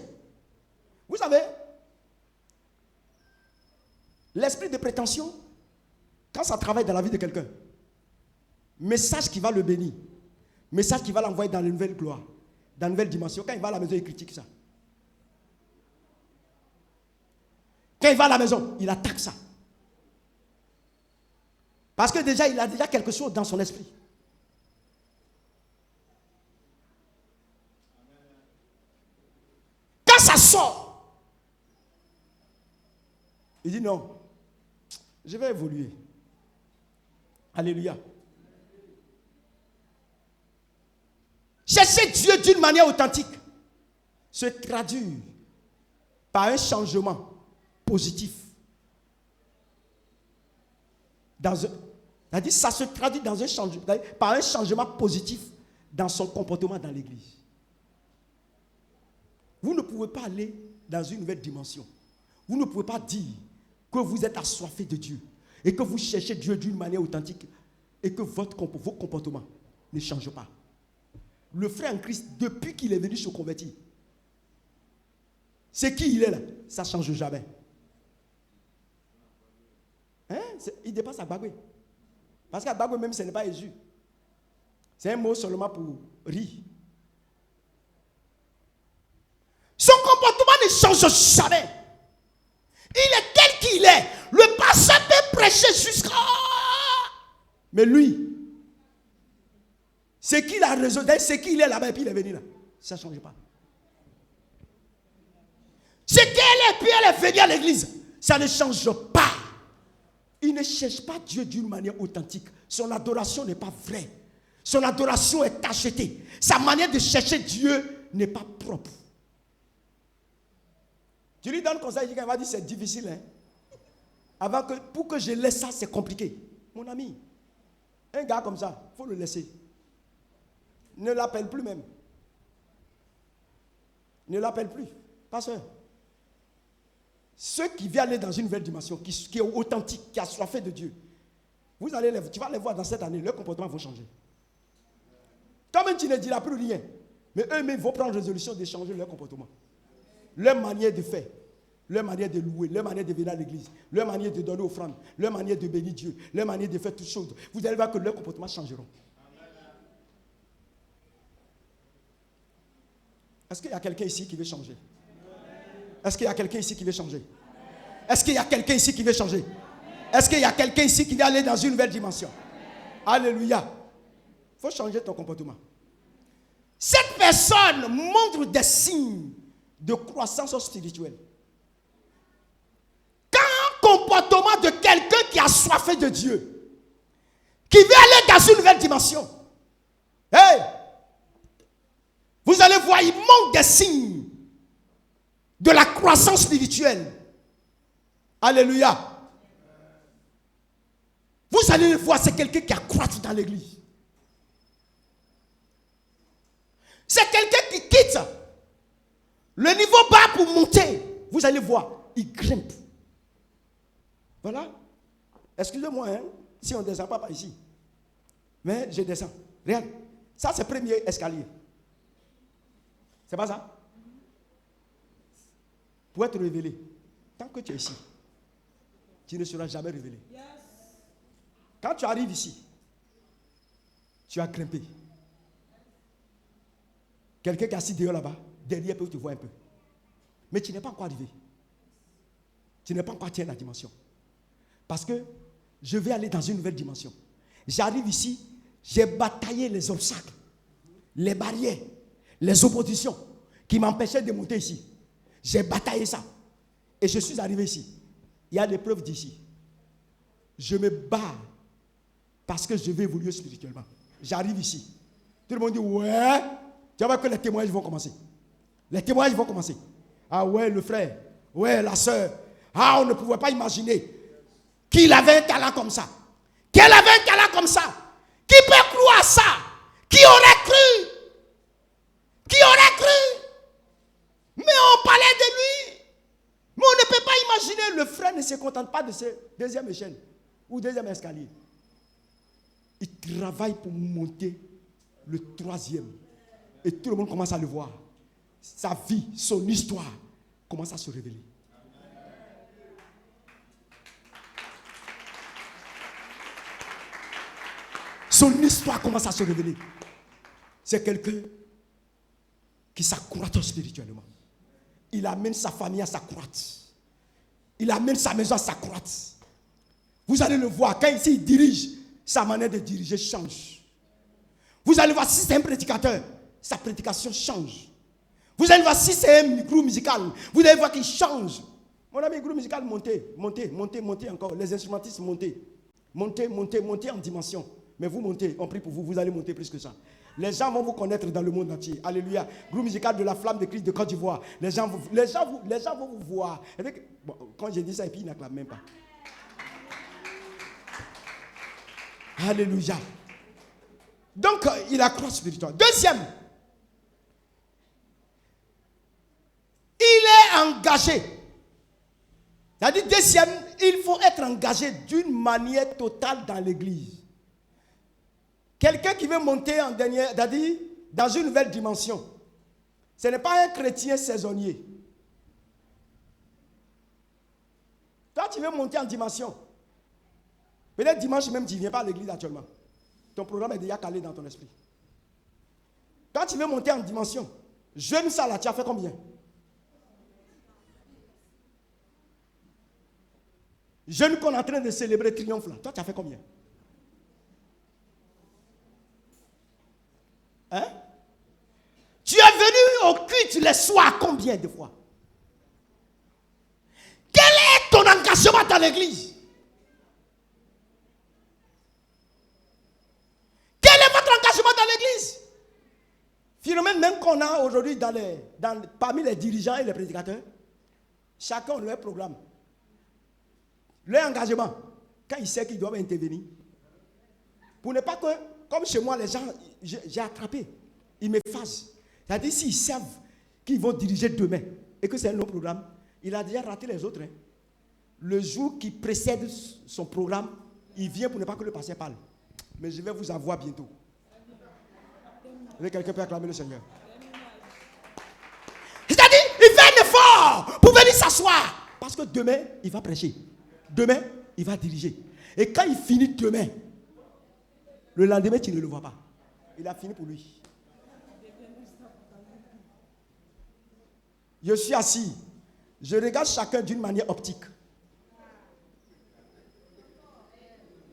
Vous savez, l'esprit de prétention, quand ça travaille dans la vie de quelqu'un, message qui va le bénir, message qui va l'envoyer dans la nouvelle gloire, dans la nouvelle dimension, quand il va à la maison, il critique ça. Quand il va à la maison, il attaque ça. Parce que déjà, il a déjà quelque chose dans son esprit. Quand ça sort, il dit non, je vais évoluer. Alléluia. Chercher Dieu d'une manière authentique se traduit par un changement positif. Ça se traduit par un changement positif dans son comportement dans l'église. Vous ne pouvez pas aller dans une nouvelle dimension. Vous ne pouvez pas dire que vous êtes assoiffé de Dieu et que vous cherchez Dieu d'une manière authentique et que vos comportements ne changent pas. Le frère en Christ, depuis qu'il est venu se convertir, c'est qui il est là, ça ne change jamais. Hein? Il dépasse Agbagwe. Parce qu'Agbagwe même, ce n'est pas Jésus. C'est un mot seulement pour rire. Son comportement ne change jamais. Il est tel qu'il est. Le pasteur peut prêcher jusqu'à... Mais lui, c'est qu'il a raison, c'est qu'il est là-bas et puis il est venu là. Ça ne change pas. C'est qu'elle est, puis elle est venue à l'église. Ça ne change pas. Il ne cherche pas Dieu d'une manière authentique. Son adoration n'est pas vraie. Son adoration est achetée. Sa manière de chercher Dieu n'est pas propre. Tu lui donnes conseil, il va dire c'est difficile. Hein? Pour que je laisse ça, c'est compliqué. Mon ami, un gars comme ça, il faut le laisser. Ne l'appelle plus même. Ne l'appelle plus. Pasteur. Ceux qui viennent aller dans une nouvelle dimension, qui est authentique, qui a soifé de Dieu, tu vas les voir dans cette année, leur comportement va changer. Toi-même, tu ne diras plus rien. Mais eux-mêmes vont prendre résolution de changer leur comportement. Leur manière de faire, leur manière de louer, leur manière de venir à l'église, leur manière de donner offrande, leur manière de bénir Dieu, leur manière de faire toutes choses. Vous allez voir que leur comportement changeront. Est-ce qu'il y a quelqu'un ici qui veut changer? Est-ce qu'il y a quelqu'un ici qui veut changer? Est-ce qu'il y a quelqu'un ici qui veut changer? Est-ce qu'il y a quelqu'un ici qui veut aller dans une nouvelle dimension? Alléluia. Il faut changer ton comportement. Cette personne montre des signes de croissance spirituelle. Quand un comportement de quelqu'un qui a soifé de Dieu, qui veut aller dans une nouvelle dimension, hey, vous allez voir, il manque des signes de la croissance spirituelle. Alléluia. Vous allez le voir, c'est quelqu'un qui accroît dans l'église. C'est quelqu'un qui quitte le niveau bas pour monter. Vous allez voir, il grimpe. Voilà. Excusez-moi, hein, si on ne descend pas par ici. Mais je descends. Regarde. Ça, c'est le premier escalier. C'est pas ça? Pour être révélé, tant que tu es ici, tu ne seras jamais révélé. Quand tu arrives ici, tu as grimpé. Quelqu'un qui est assis dehors là-bas, derrière peut te voir un peu. Mais tu n'es pas encore arrivé. Tu n'es pas encore atteint la dimension. Parce que je vais aller dans une nouvelle dimension. J'arrive ici, j'ai bataillé les obstacles, les barrières, les oppositions qui m'empêchaient de monter ici. J'ai bataillé ça. Et je suis arrivé ici. Il y a des preuves d'ici. Je me bats parce que je veux évoluer spirituellement. J'arrive ici. Tout le monde dit, ouais. Tu vas voir que les témoignages vont commencer. Les témoignages vont commencer. Ah ouais, le frère. Ouais, la soeur. Ah, on ne pouvait pas imaginer qu'il avait un talent comme ça. Qu'elle avait un talent comme ça. Qui peut croire ça? Qui aurait cru? Qui aurait cru? Mais on parlait de lui. Mais on ne peut pas imaginer. Le frère ne se contente pas de ce deuxième échelle ou deuxième escalier. Il travaille pour monter le troisième. Et tout le monde commence à le voir. Sa vie, son histoire commence à se révéler. Son histoire commence à se révéler. C'est quelqu'un qui s'accroît spirituellement. Il amène sa famille à s'accroître. Il amène sa maison à s'accroître. Vous allez le voir, quand il dirige, sa manière de diriger change. Vous allez voir, si c'est un prédicateur, sa prédication change. Vous allez voir, si c'est un groupe musical, vous allez voir qu'il change. Mon ami, groupe musical, montez encore. Les instrumentistes, montez en dimension. Mais vous montez, on prie pour vous, vous allez monter plus que ça. Les gens vont vous connaître dans le monde entier. Alléluia. Groupe musical de la flamme de Christ de Côte d'Ivoire. Les gens vont vous voir. Bon, quand j'ai dit ça, et puis ils n'acclament même pas. Alléluia. Donc, il accroît spirituellement. Deuxième, il est engagé. C'est-à-dire, deuxième, il faut être engagé d'une manière totale dans l'église. Quelqu'un qui veut monter en dernière, c'est-à-dire dans une nouvelle dimension, ce n'est pas un chrétien saisonnier. Toi, tu veux monter en dimension. Peut-être dimanche même, tu ne viens pas à l'église actuellement. Ton programme est déjà calé dans ton esprit. Quand tu veux monter en dimension, jeune ça là, tu as fait combien? Jeune qu'on est en train de célébrer triomphe là, toi tu as fait combien? Hein? Tu es venu au culte les soirs combien de fois? Quel est ton engagement dans l'église? Quel est votre engagement dans l'église? Phénomène même qu'on a aujourd'hui parmi les dirigeants et les prédicateurs, chacun a leur programme. leur engagement, quand ils savent qu'ils doivent intervenir, pour ne pas que, comme chez moi, les gens, j'ai attrapé, ils m'effacent. C'est-à-dire, s'ils savent qu'ils vont diriger demain et que c'est un long programme, il a déjà raté les autres. Hein. Le jour qui précède son programme, il vient pour ne pas que le pasteur parle. Mais je vais vous avoir bientôt. Quelqu'un peut acclamer le Seigneur. C'est-à-dire, il fait un effort pour venir s'asseoir. Parce que demain, il va prêcher. Demain, il va diriger. Et quand il finit demain, le lendemain, tu ne le vois pas. Il a fini pour lui. Je suis assis. Je regarde chacun d'une manière optique.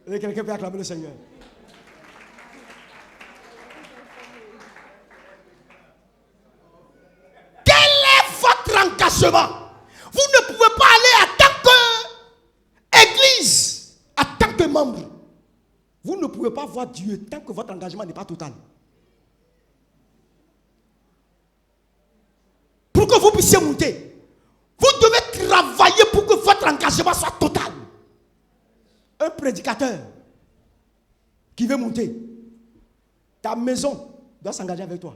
Et quelqu'un peut acclamer le Seigneur. Quel est votre engagement? Vous ne pouvez pas aller en tant qu'église, en tant que membre. Vous ne pouvez pas voir Dieu tant que votre engagement n'est pas total. Pour que vous puissiez monter, vous devez travailler pour que votre engagement soit total. Un prédicateur qui veut monter, ta maison doit s'engager avec toi.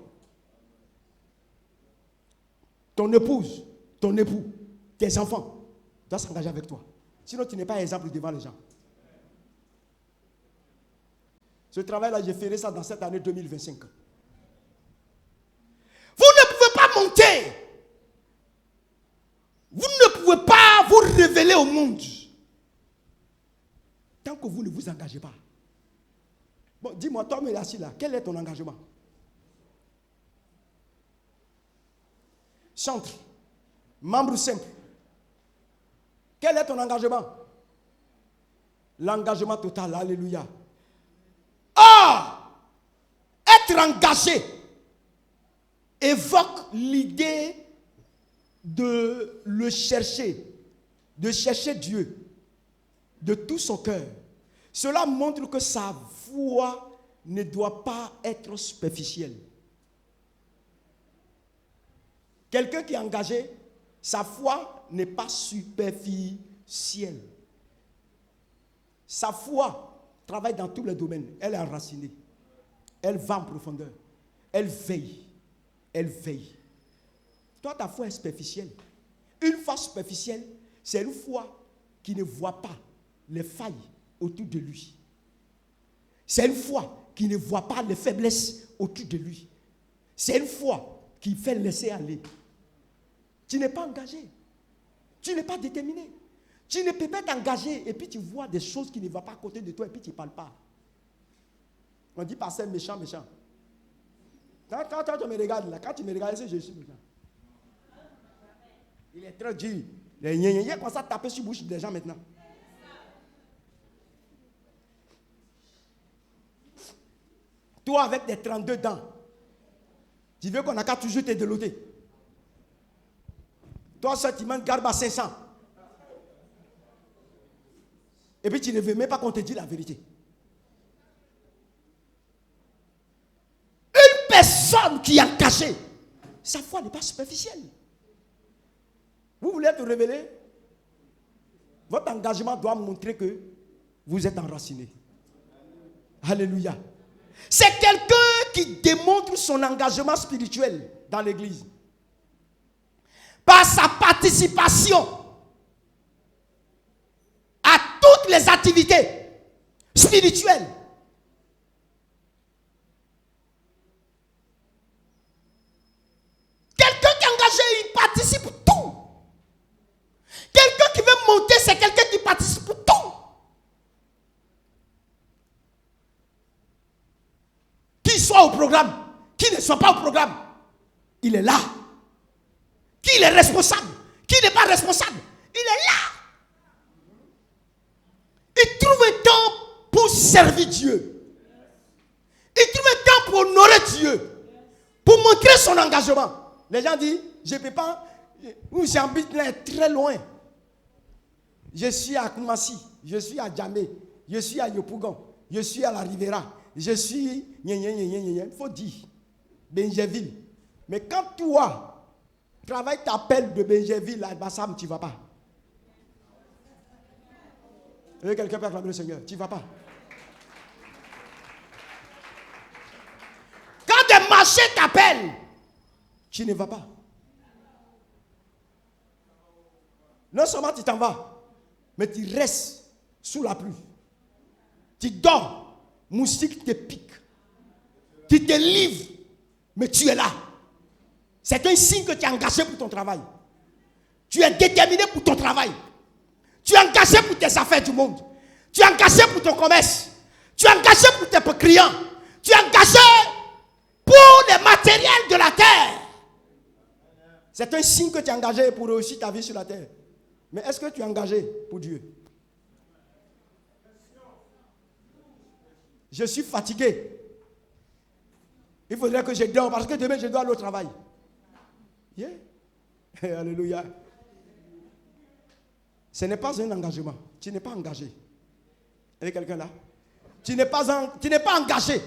Ton épouse, ton époux, tes enfants doivent s'engager avec toi. Sinon, tu n'es pas exemple devant les gens. Ce travail-là, je ferai ça dans cette année 2025. Vous ne pouvez pas monter. Vous ne pouvez pas vous révéler au monde tant que vous ne vous engagez pas. Bon, dis-moi, toi, mais assis là, quel est ton engagement? Chantre, membre simple. Quel est ton engagement? L'engagement total, alléluia. Or, être engagé évoque l'idée de le chercher, de chercher Dieu de tout son cœur. Cela montre que sa foi ne doit pas être superficielle. Quelqu'un qui est engagé, sa foi n'est pas superficielle. Sa foi travaille dans tous les domaines. Elle est enracinée. Elle va en profondeur. Elle veille. Elle veille. Toi, ta foi est superficielle. Une foi superficielle, c'est une foi qui ne voit pas les failles autour de lui. C'est une foi qui ne voit pas les faiblesses autour de lui. C'est une foi qui fait laisser aller. Tu n'es pas engagé. Tu n'es pas déterminé. Tu ne peux pas t'engager et puis tu vois des choses qui ne vont pas à côté de toi et puis tu ne parles pas. On dit pasteur méchant, méchant. Quand tu me regardes là, quand tu me regardes, je suis méchant. Il est très dur. Il y a comme ça taper sur la bouche des gens maintenant. Toi avec tes 32 dents, tu veux qu'on n'a qu'à toujours te déloter. Toi seul tu manques garde à 500. Et puis tu ne veux même pas qu'on te dise la vérité. Une personne qui est engagée, sa foi n'est pas superficielle. Vous voulez être révélé? Votre engagement doit montrer que vous êtes enraciné. Alléluia. C'est quelqu'un qui démontre son engagement spirituel dans l'église. Par sa participation à toutes les activités spirituelles. Quelqu'un qui est engagé, il participe à tout. Quelqu'un qui veut monter, c'est quelqu'un qui participe à tout. Qu'il soit au programme, qu'il ne soit pas au programme, il est là. Qu'il est responsable, qu'il n'est pas responsable, il est là. Il trouve un temps pour servir Dieu. Il trouve un temps pour honorer Dieu, pour montrer son engagement. Les gens disent, je ne peux pas, où j'habite là très loin. Je suis à Koumassi, je suis à Djamé, je suis à Yopougon, je suis à la Rivera, je suis, il faut dire, Benjeville. Mais quand toi, travail t'appelle de Benjeville à Bassam, tu ne vas pas. Et quelqu'un peut acclamer le Seigneur. Tu ne vas pas. Quand des marchés t'appellent, tu ne vas pas. Non seulement tu t'en vas, mais tu restes sous la pluie. Tu dors, moustique te pique. Tu te livres, mais tu es là. C'est un signe que tu es engagé pour ton travail. Tu es déterminé pour ton travail. Tu es engagé pour tes affaires du monde. Tu es engagé pour ton commerce. Tu es engagé pour tes clients. Tu es engagé pour les matériels de la terre. C'est un signe que tu es engagé pour réussir ta vie sur la terre. Mais est-ce que tu es engagé pour Dieu? Je suis fatigué. Il faudrait que je dorme parce que demain je dois aller au travail. Yeah. Alléluia. Ce n'est pas un engagement. Tu n'es pas engagé. Il y a quelqu'un là? Tu n'es pas engagé.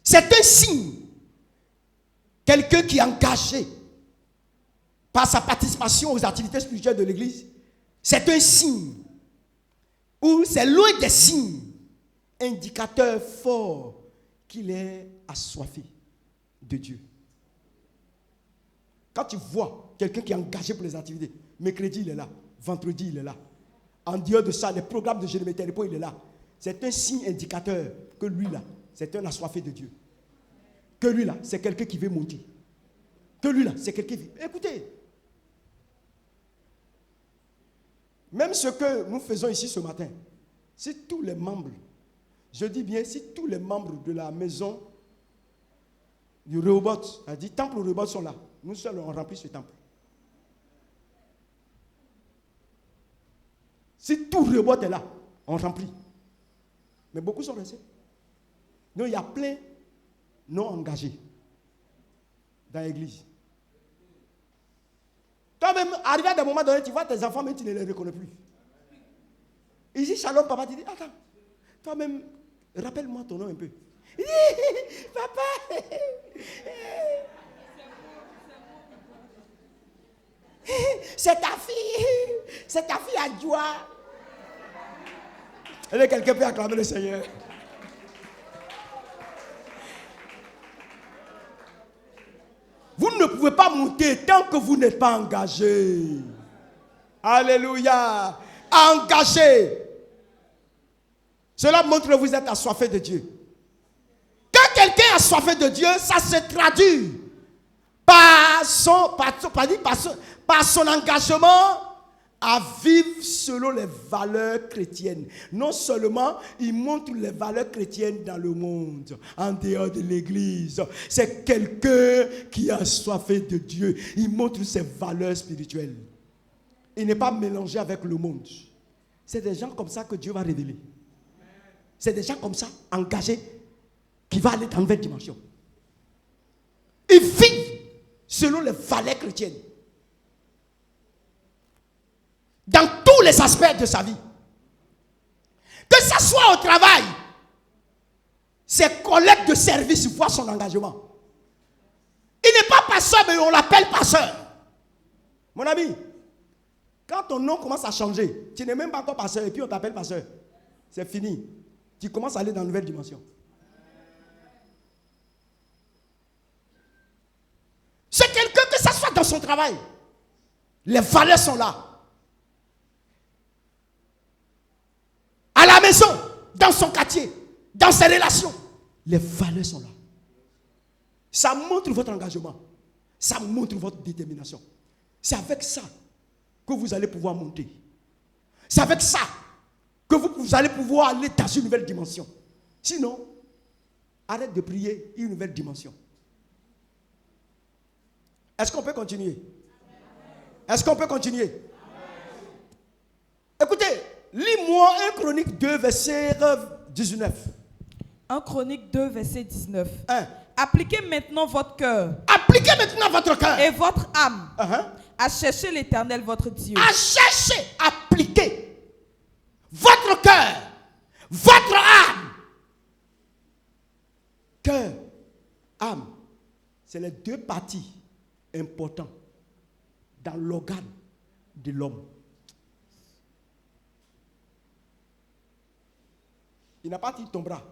C'est un signe. Quelqu'un qui est engagé par sa participation aux activités spirituelles de l'église, c'est un signe. Ou c'est l'un des signes, indicateur fort qu'il est assoiffé de Dieu. Quand tu vois quelqu'un qui est engagé pour les activités, mercredi il est là, vendredi il est là. En dehors de ça, les programmes de Jérémie Télépo, il est là. C'est un signe indicateur que lui là, c'est un assoiffé de Dieu. Que lui là, c'est quelqu'un qui veut monter. Que lui là, c'est quelqu'un qui veut. Écoutez, même ce que nous faisons ici ce matin, si tous les membres, je dis bien, si tous les membres de la maison du Rehoboth, a dit, temple Rehoboth sont là, nous seuls on remplit ce temple. Si tout Rehoboth est là, on remplit. Mais beaucoup sont restés. Donc il y a plein non engagés dans l'église. Toi-même, arrivé à un moment donné, tu vois tes enfants, mais tu ne les reconnais plus. Ici, Shalom, papa, tu dis, attends, toi-même, rappelle-moi ton nom un peu. Il dit, papa, c'est ta fille à joie. Est-ce que quelqu'un peut acclamer le Seigneur? Vous ne pouvez pas monter tant que vous n'êtes pas engagé. Alléluia. Engagé. Cela montre que vous êtes assoiffé de Dieu. Quand quelqu'un est assoiffé de Dieu, ça se traduit par son engagement à vivre selon les valeurs chrétiennes. Non seulement il montre les valeurs chrétiennes dans le monde, en dehors de l'église. C'est quelqu'un qui est assoiffé de Dieu. Il montre ses valeurs spirituelles. Il n'est pas mélangé avec le monde. C'est des gens comme ça que Dieu va révéler. C'est des gens comme ça, engagés, qui vont aller dans une nouvelle dimension. Ils vivent selon les valeurs chrétiennes. Dans tous les aspects de sa vie. Que ce soit au travail, ses collègues de service voient son engagement. Il n'est pas pasteur, mais on l'appelle pasteur. Mon ami, quand ton nom commence à changer, tu n'es même pas encore pasteur et puis on t'appelle pasteur. C'est fini. Tu commences à aller dans une nouvelle dimension. C'est quelqu'un que ça soit dans son travail. Les valeurs sont là. À la maison, dans son quartier, dans ses relations, les valeurs sont là. Ça montre votre engagement. Ça montre votre détermination. C'est avec ça que vous allez pouvoir monter. C'est avec ça que vous allez pouvoir aller dans une nouvelle dimension. Sinon, arrête de prier une nouvelle dimension. Est-ce qu'on peut continuer? Est-ce qu'on peut continuer? Écoutez, lis-moi 1 Chronique 2, verset 19. 1 Chronique 2, verset 19. 1. Appliquez maintenant votre cœur. Appliquez maintenant votre cœur. Et votre âme. Uh-huh. À chercher l'Éternel, votre Dieu. À chercher, appliquer votre cœur, votre âme. Cœur, âme, c'est les deux parties importantes dans l'organe de l'homme. Il n'a pas dit ton bras.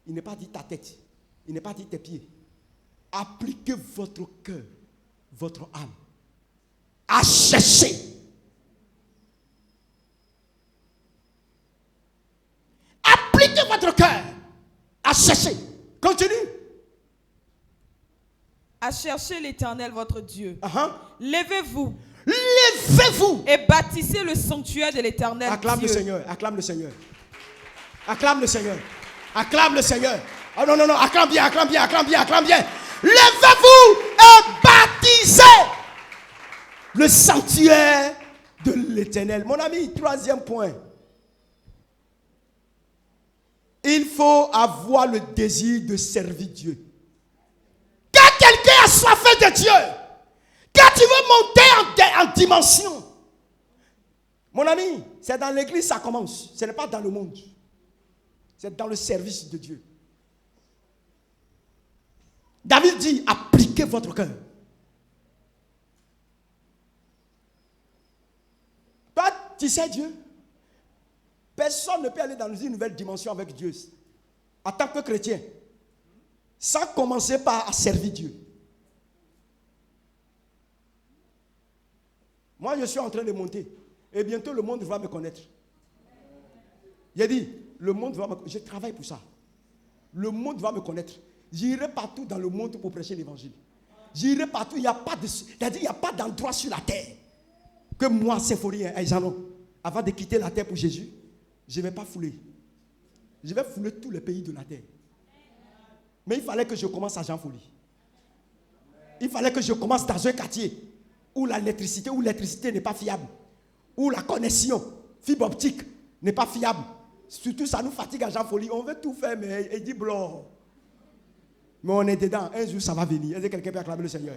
Il n'a pas dit ta tête. Il n'a pas dit tes pieds. Appliquez votre cœur, votre âme, à chercher. Appliquez votre cœur à chercher. Continue. À chercher l'Éternel votre Dieu. Levez-vous. Et bâtissez le sanctuaire de l'Éternel. Acclame le Seigneur. Acclame le Seigneur. Acclame le Seigneur. Acclame le Seigneur. Oh non, non, non. Acclame bien, acclame bien, acclame bien, acclame bien. Levez-vous et bâtissez le sanctuaire de l'Éternel. Mon ami, troisième point. Il faut avoir le désir de servir Dieu. Quand quelqu'un a soif de Dieu, quand tu veux monter en dimension, mon ami, c'est dans l'église que ça commence. Ce n'est pas dans le monde. C'est dans le service de Dieu. David dit, appliquez votre cœur. Toi, tu sais Dieu. Personne ne peut aller dans une nouvelle dimension avec Dieu en tant que chrétien sans commencer par servir Dieu. Moi, je suis en train de monter et bientôt le monde va me connaître. J'ai dit, le monde va me connaître. Je travaille pour ça. Le monde va me connaître. J'irai partout dans le monde pour prêcher l'évangile. J'irai partout. Il n'y a pas d'endroit sur la terre que moi, Symphorien, avant de quitter la terre pour Jésus, je ne vais pas fouler. Je vais fouler tous les pays de la terre. Mais il fallait que je commence à Jean Folie. Il fallait que je commence dans un quartier où l'électricité n'est pas fiable. Où la connexion fibre optique n'est pas fiable. Surtout, ça nous fatigue à Jean Folie. On veut tout faire, mais il dit blanc. Mais on est dedans. Un jour, ça va venir. Est-ce que quelqu'un peut acclamer le Seigneur?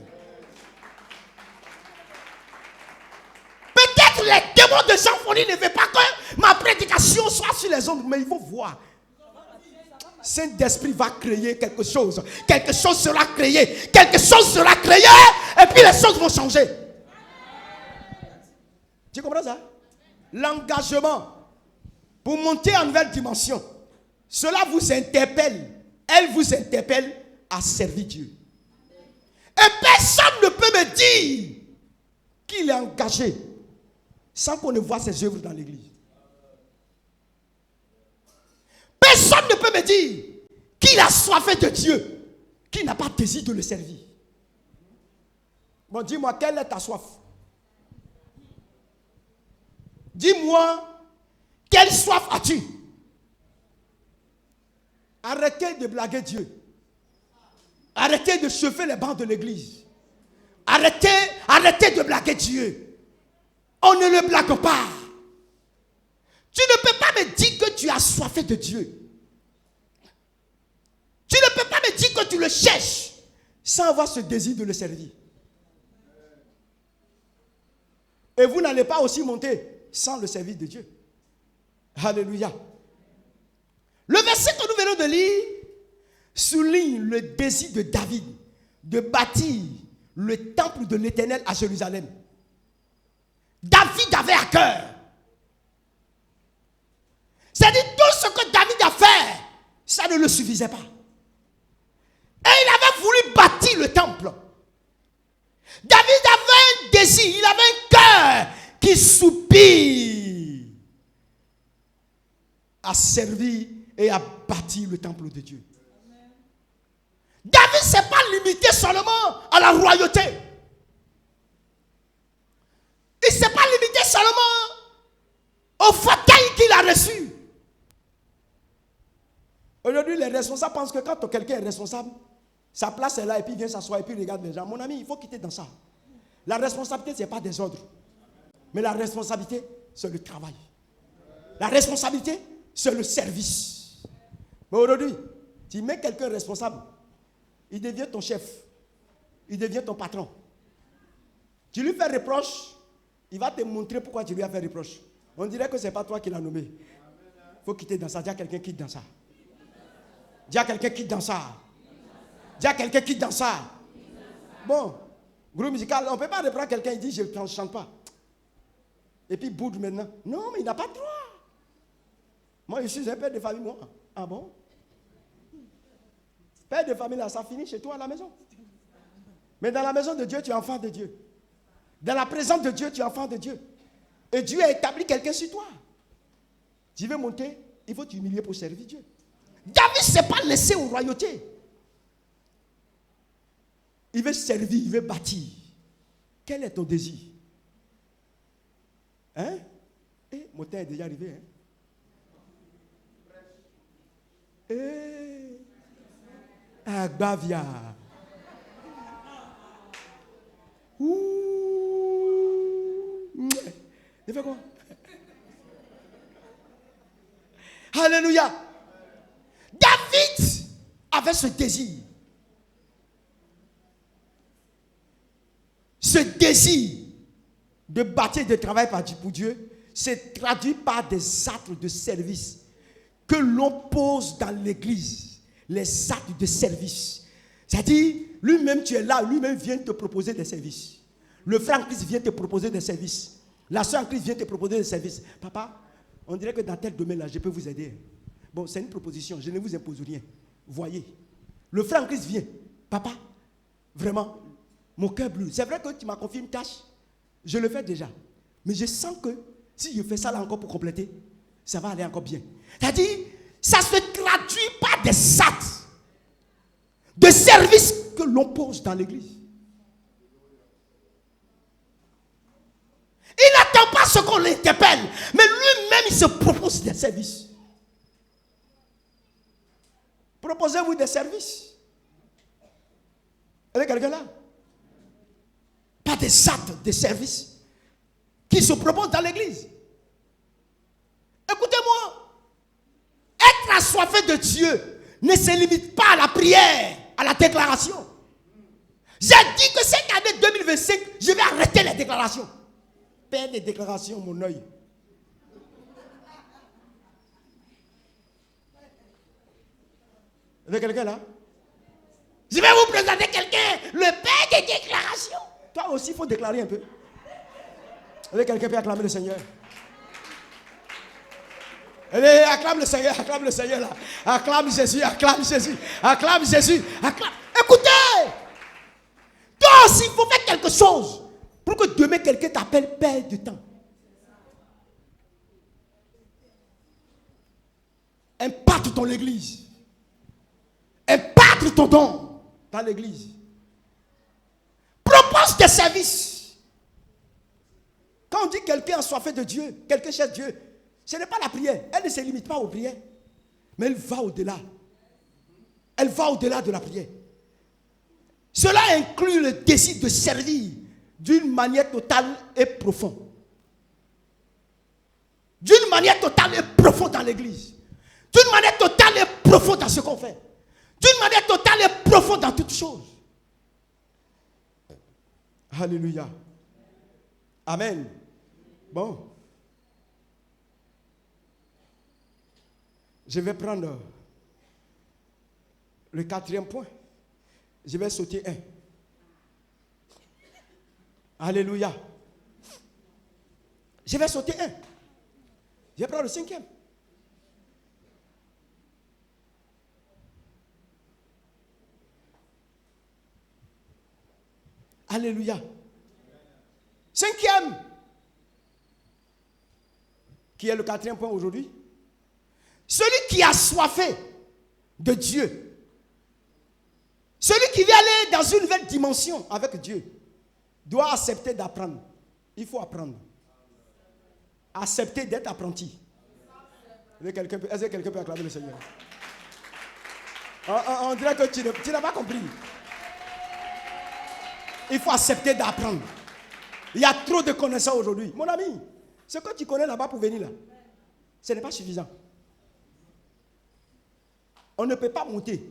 Peut-être les démons de Jean Folie ne veulent pas que ma prédication soit sur les ondes, mais il faut voir. Saint-Esprit va créer quelque chose. Quelque chose sera créé. Quelque chose sera créé. Et puis les choses vont changer. Tu comprends ça? L'engagement pour monter en nouvelle dimension, cela vous interpelle. Elle vous interpelle à servir Dieu. Et personne ne peut me dire qu'il est engagé sans qu'on ne voit ses œuvres dans l'église. Personne ne peut me dire qu'il a soif de Dieu, qu'il n'a pas désir de le servir. Bon, dis-moi, quelle est ta soif? Dis-moi, quelle soif as-tu? Arrêtez de blaguer Dieu. Arrêtez de chauffer les bancs de l'église. Arrêtez de blaguer Dieu. On ne le blague pas. Tu ne peux pas me dire que tu as soif de Dieu. Tu ne peux pas me dire que tu le cherches sans avoir ce désir de le servir. Et vous n'allez pas aussi monter sans le service de Dieu. Alléluia. Le verset que nous venons de lire souligne le désir de David de bâtir le temple de l'Éternel à Jérusalem. David avait à cœur. C'est-à-dire tout ce que David a fait, ça ne le suffisait pas. Et il avait voulu bâtir le temple. David avait un désir, il avait un cœur qui soupire à servir et à bâtir le temple de Dieu. David ne s'est pas limité seulement à la royauté. Il ne s'est pas limité seulement au fauteuil qu'il a reçu. Aujourd'hui, les responsables pensent que quand quelqu'un est responsable, sa place est là et puis il vient s'asseoir et puis il regarde les gens. Mon ami, il faut quitter dans ça. La responsabilité, ce n'est pas des ordres. Mais la responsabilité, c'est le travail. La responsabilité, c'est le service. Mais aujourd'hui, tu mets quelqu'un responsable, il devient ton chef. Il devient ton patron. Tu lui fais reproche, il va te montrer pourquoi tu lui as fait reproche. On dirait que ce n'est pas toi qui l'as nommé. Il faut quitter dans ça. Dis à quelqu'un quitte dans ça. Dis à quelqu'un quitte dans ça. Dis à quelqu'un quitte dans ça. Bon, groupe musical, on ne peut pas reprendre quelqu'un, il dit je ne chante pas. Et puis boude maintenant. Non, mais il n'a pas le droit. Moi, je suis un père de famille, moi. Ah bon? Père de famille, là, ça finit chez toi à la maison. Mais dans la maison de Dieu, tu es enfant de Dieu. Dans la présence de Dieu, tu es enfant de Dieu. Et Dieu a établi quelqu'un sur toi. Tu veux monter, il faut t'humilier pour servir Dieu. David ne s'est pas laissé aux royautés. Il veut servir, il veut bâtir. Quel est ton désir? Hein? Eh, mon temps est déjà arrivé. Hein? Eh, Agbavia. Ouh. Il fait quoi? Alléluia. David avait ce désir. Ce désir de bâtir, de travailler pour Dieu, se traduit par des actes de service que l'on pose dans l'église. Les actes de service. C'est-à-dire, lui-même tu es là, lui-même vient te proposer des services. Le frère en Christ vient te proposer des services. La soeur en Christ vient te proposer des services. Papa, on dirait que dans tel domaine-là, je peux vous aider. Bon, c'est une proposition, je ne vous impose rien. Voyez, le frère en Christ vient. Papa, vraiment, mon cœur brûle. C'est vrai que tu m'as confié une tâche. Je le fais déjà. Mais je sens que si je fais ça là encore pour compléter, ça va aller encore bien. C'est-à-dire, ça se traduit par des actes de service que l'on pose dans l'église. Il n'attend pas ce qu'on l'interpelle, mais lui-même, il se propose des services. Proposez-vous des services. Est-ce quelqu'un là? Pas des actes de service qui se proposent dans l'église. Écoutez-moi, être assoiffé de Dieu ne se limite pas à la prière, à la déclaration. J'ai dit que cette année 2025, je vais arrêter les déclarations. Père des déclarations, mon œil. Vous avez quelqu'un là? Je vais vous présenter quelqu'un, le père des déclarations. Toi aussi, il faut déclarer un peu. Vous avez quelqu'un qui peut acclamer le Seigneur? Allez, acclame le Seigneur là. Acclame Jésus, acclame Jésus, acclame Jésus, acclame. Écoutez, toi aussi, il faut faire quelque chose pour que demain quelqu'un t'appelle Père du temps. Impacte ton église. Impacte ton don dans l'église. Propose des services. Quand on dit quelqu'un assoiffé de Dieu, quelqu'un cherche Dieu, ce n'est pas la prière. Elle ne se limite pas aux prières. Mais elle va au-delà. Elle va au-delà de la prière. Cela inclut le désir de servir d'une manière totale et profonde. D'une manière totale et profonde dans l'église. D'une manière totale et profonde dans ce qu'on fait. D'une manière totale et profonde dans toutes choses. Alléluia. Amen. Bon. Je vais prendre le 4e point. Je vais sauter un. Alléluia. Je vais sauter un. Je vais prendre le 5e. Alléluia. 5e. Qui est le 4e point aujourd'hui? Celui qui a soifé de Dieu. Celui qui veut aller dans une nouvelle dimension avec Dieu doit accepter d'apprendre. Il faut apprendre. Accepter d'être apprenti. Est-ce que quelqu'un peut acclamer le Seigneur? On dirait que tu n'as pas compris. Il faut accepter d'apprendre. Il y a trop de connaissances aujourd'hui. Mon ami, ce que tu connais là-bas pour venir là, ce n'est pas suffisant. On ne peut pas monter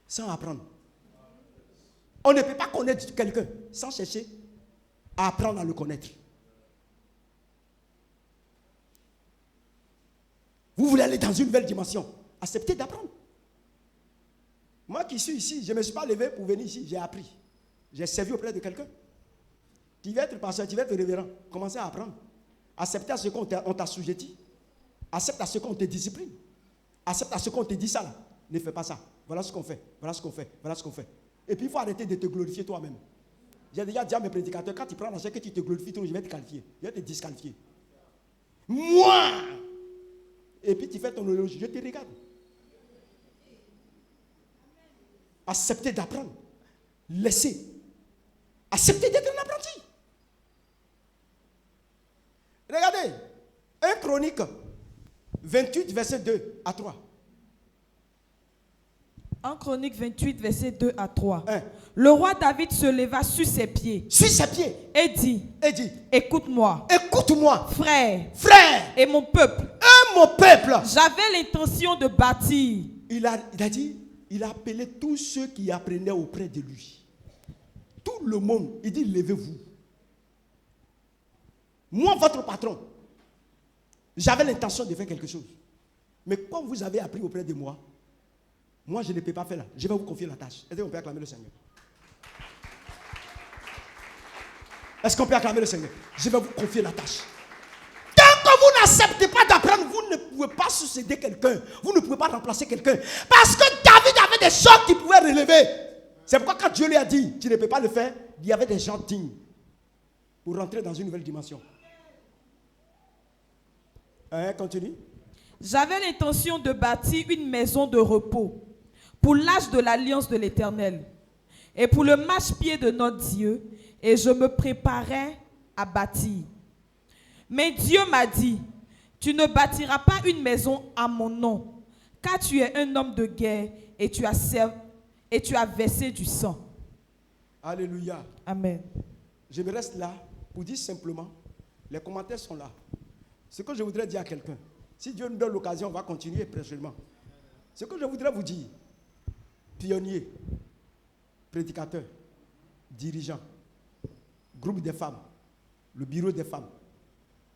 sans apprendre. On ne peut pas connaître quelqu'un sans chercher à apprendre à le connaître. Vous voulez aller dans une nouvelle dimension, acceptez d'apprendre. Moi qui suis ici, je ne me suis pas levé pour venir ici, j'ai appris. J'ai servi auprès de quelqu'un. Tu vas être pasteur, tu vas être révérend. Commencez à apprendre. Accepter à ce qu'on t'a assujetti. Accepte à ce qu'on te discipline. Accepte à ce qu'on te dit ça là. Ne fais pas ça. Voilà ce qu'on fait. Voilà ce qu'on fait. Voilà ce qu'on fait. Et puis il faut arrêter de te glorifier toi-même. J'ai déjà dit à mes prédicateurs, quand tu prends l'argent que tu te glorifies trop, je vais te qualifier. Je vais te disqualifier. Moi! Et puis tu fais ton horloge, je te regarde. Acceptez d'apprendre. Laissez. Acceptez d'être un apprenti. Regardez. 1 Chronique 28, verset 2 à 3. 1 Chronique 28, verset 2 à 3. Hein. Le roi David se leva sur ses pieds Sur ses pieds. et dit, écoute-moi, écoute-moi, frère, frère, et mon peuple. et mon peuple. J'avais l'intention de bâtir. Il a dit, il a appelé tous ceux qui apprenaient auprès de lui. Tout le monde. Il dit, levez-vous. Moi, votre patron, j'avais l'intention de faire quelque chose. Mais comme vous avez appris auprès de moi, moi, je ne peux pas faire là. Je vais vous confier la tâche. Est-ce qu'on peut acclamer le Seigneur? Est-ce qu'on peut acclamer le Seigneur? Je vais vous confier la tâche. Tant que vous n'acceptez pas d'apprendre, vous ne pouvez pas succéder quelqu'un. Vous ne pouvez pas remplacer quelqu'un. Parce que David avait des choses qu'il pouvait relever. C'est pourquoi quand Dieu lui a dit, tu ne peux pas le faire, il y avait des gens dignes pour rentrer dans une nouvelle dimension. Continue. J'avais l'intention de bâtir une maison de repos pour l'âge de l'alliance de l'Éternel et pour le marchepied de notre Dieu, et je me préparais à bâtir. Mais Dieu m'a dit, tu ne bâtiras pas une maison à mon nom, car tu es un homme de guerre et tu as versé du sang. Alléluia. Amen. Je me reste là pour dire simplement, les commentaires sont là. Ce que je voudrais dire à quelqu'un, si Dieu nous donne l'occasion, on va continuer prochainement. Ce que je voudrais vous dire, pionniers, prédicateurs, dirigeants, groupe des femmes, le bureau des femmes,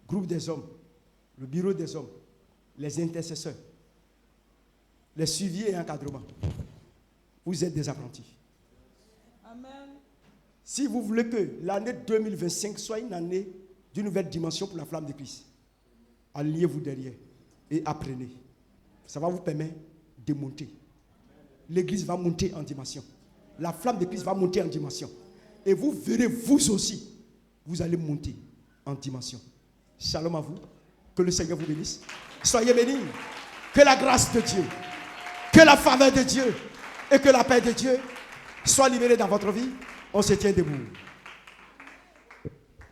groupe des hommes, le bureau des hommes, les intercesseurs, les suivis et encadrements. Vous êtes des apprentis. Amen. Si vous voulez que l'année 2025 soit une année d'une nouvelle dimension pour la flamme de Christ, alignez-vous derrière et apprenez. Ça va vous permettre de monter. L'église va monter en dimension. La flamme de Christ va monter en dimension. Et vous verrez, vous aussi, vous allez monter en dimension. Shalom à vous. Que le Seigneur vous bénisse. Soyez bénis. Que la grâce de Dieu, que la faveur de Dieu et que la paix de Dieu soient libérées dans votre vie. On se tient debout.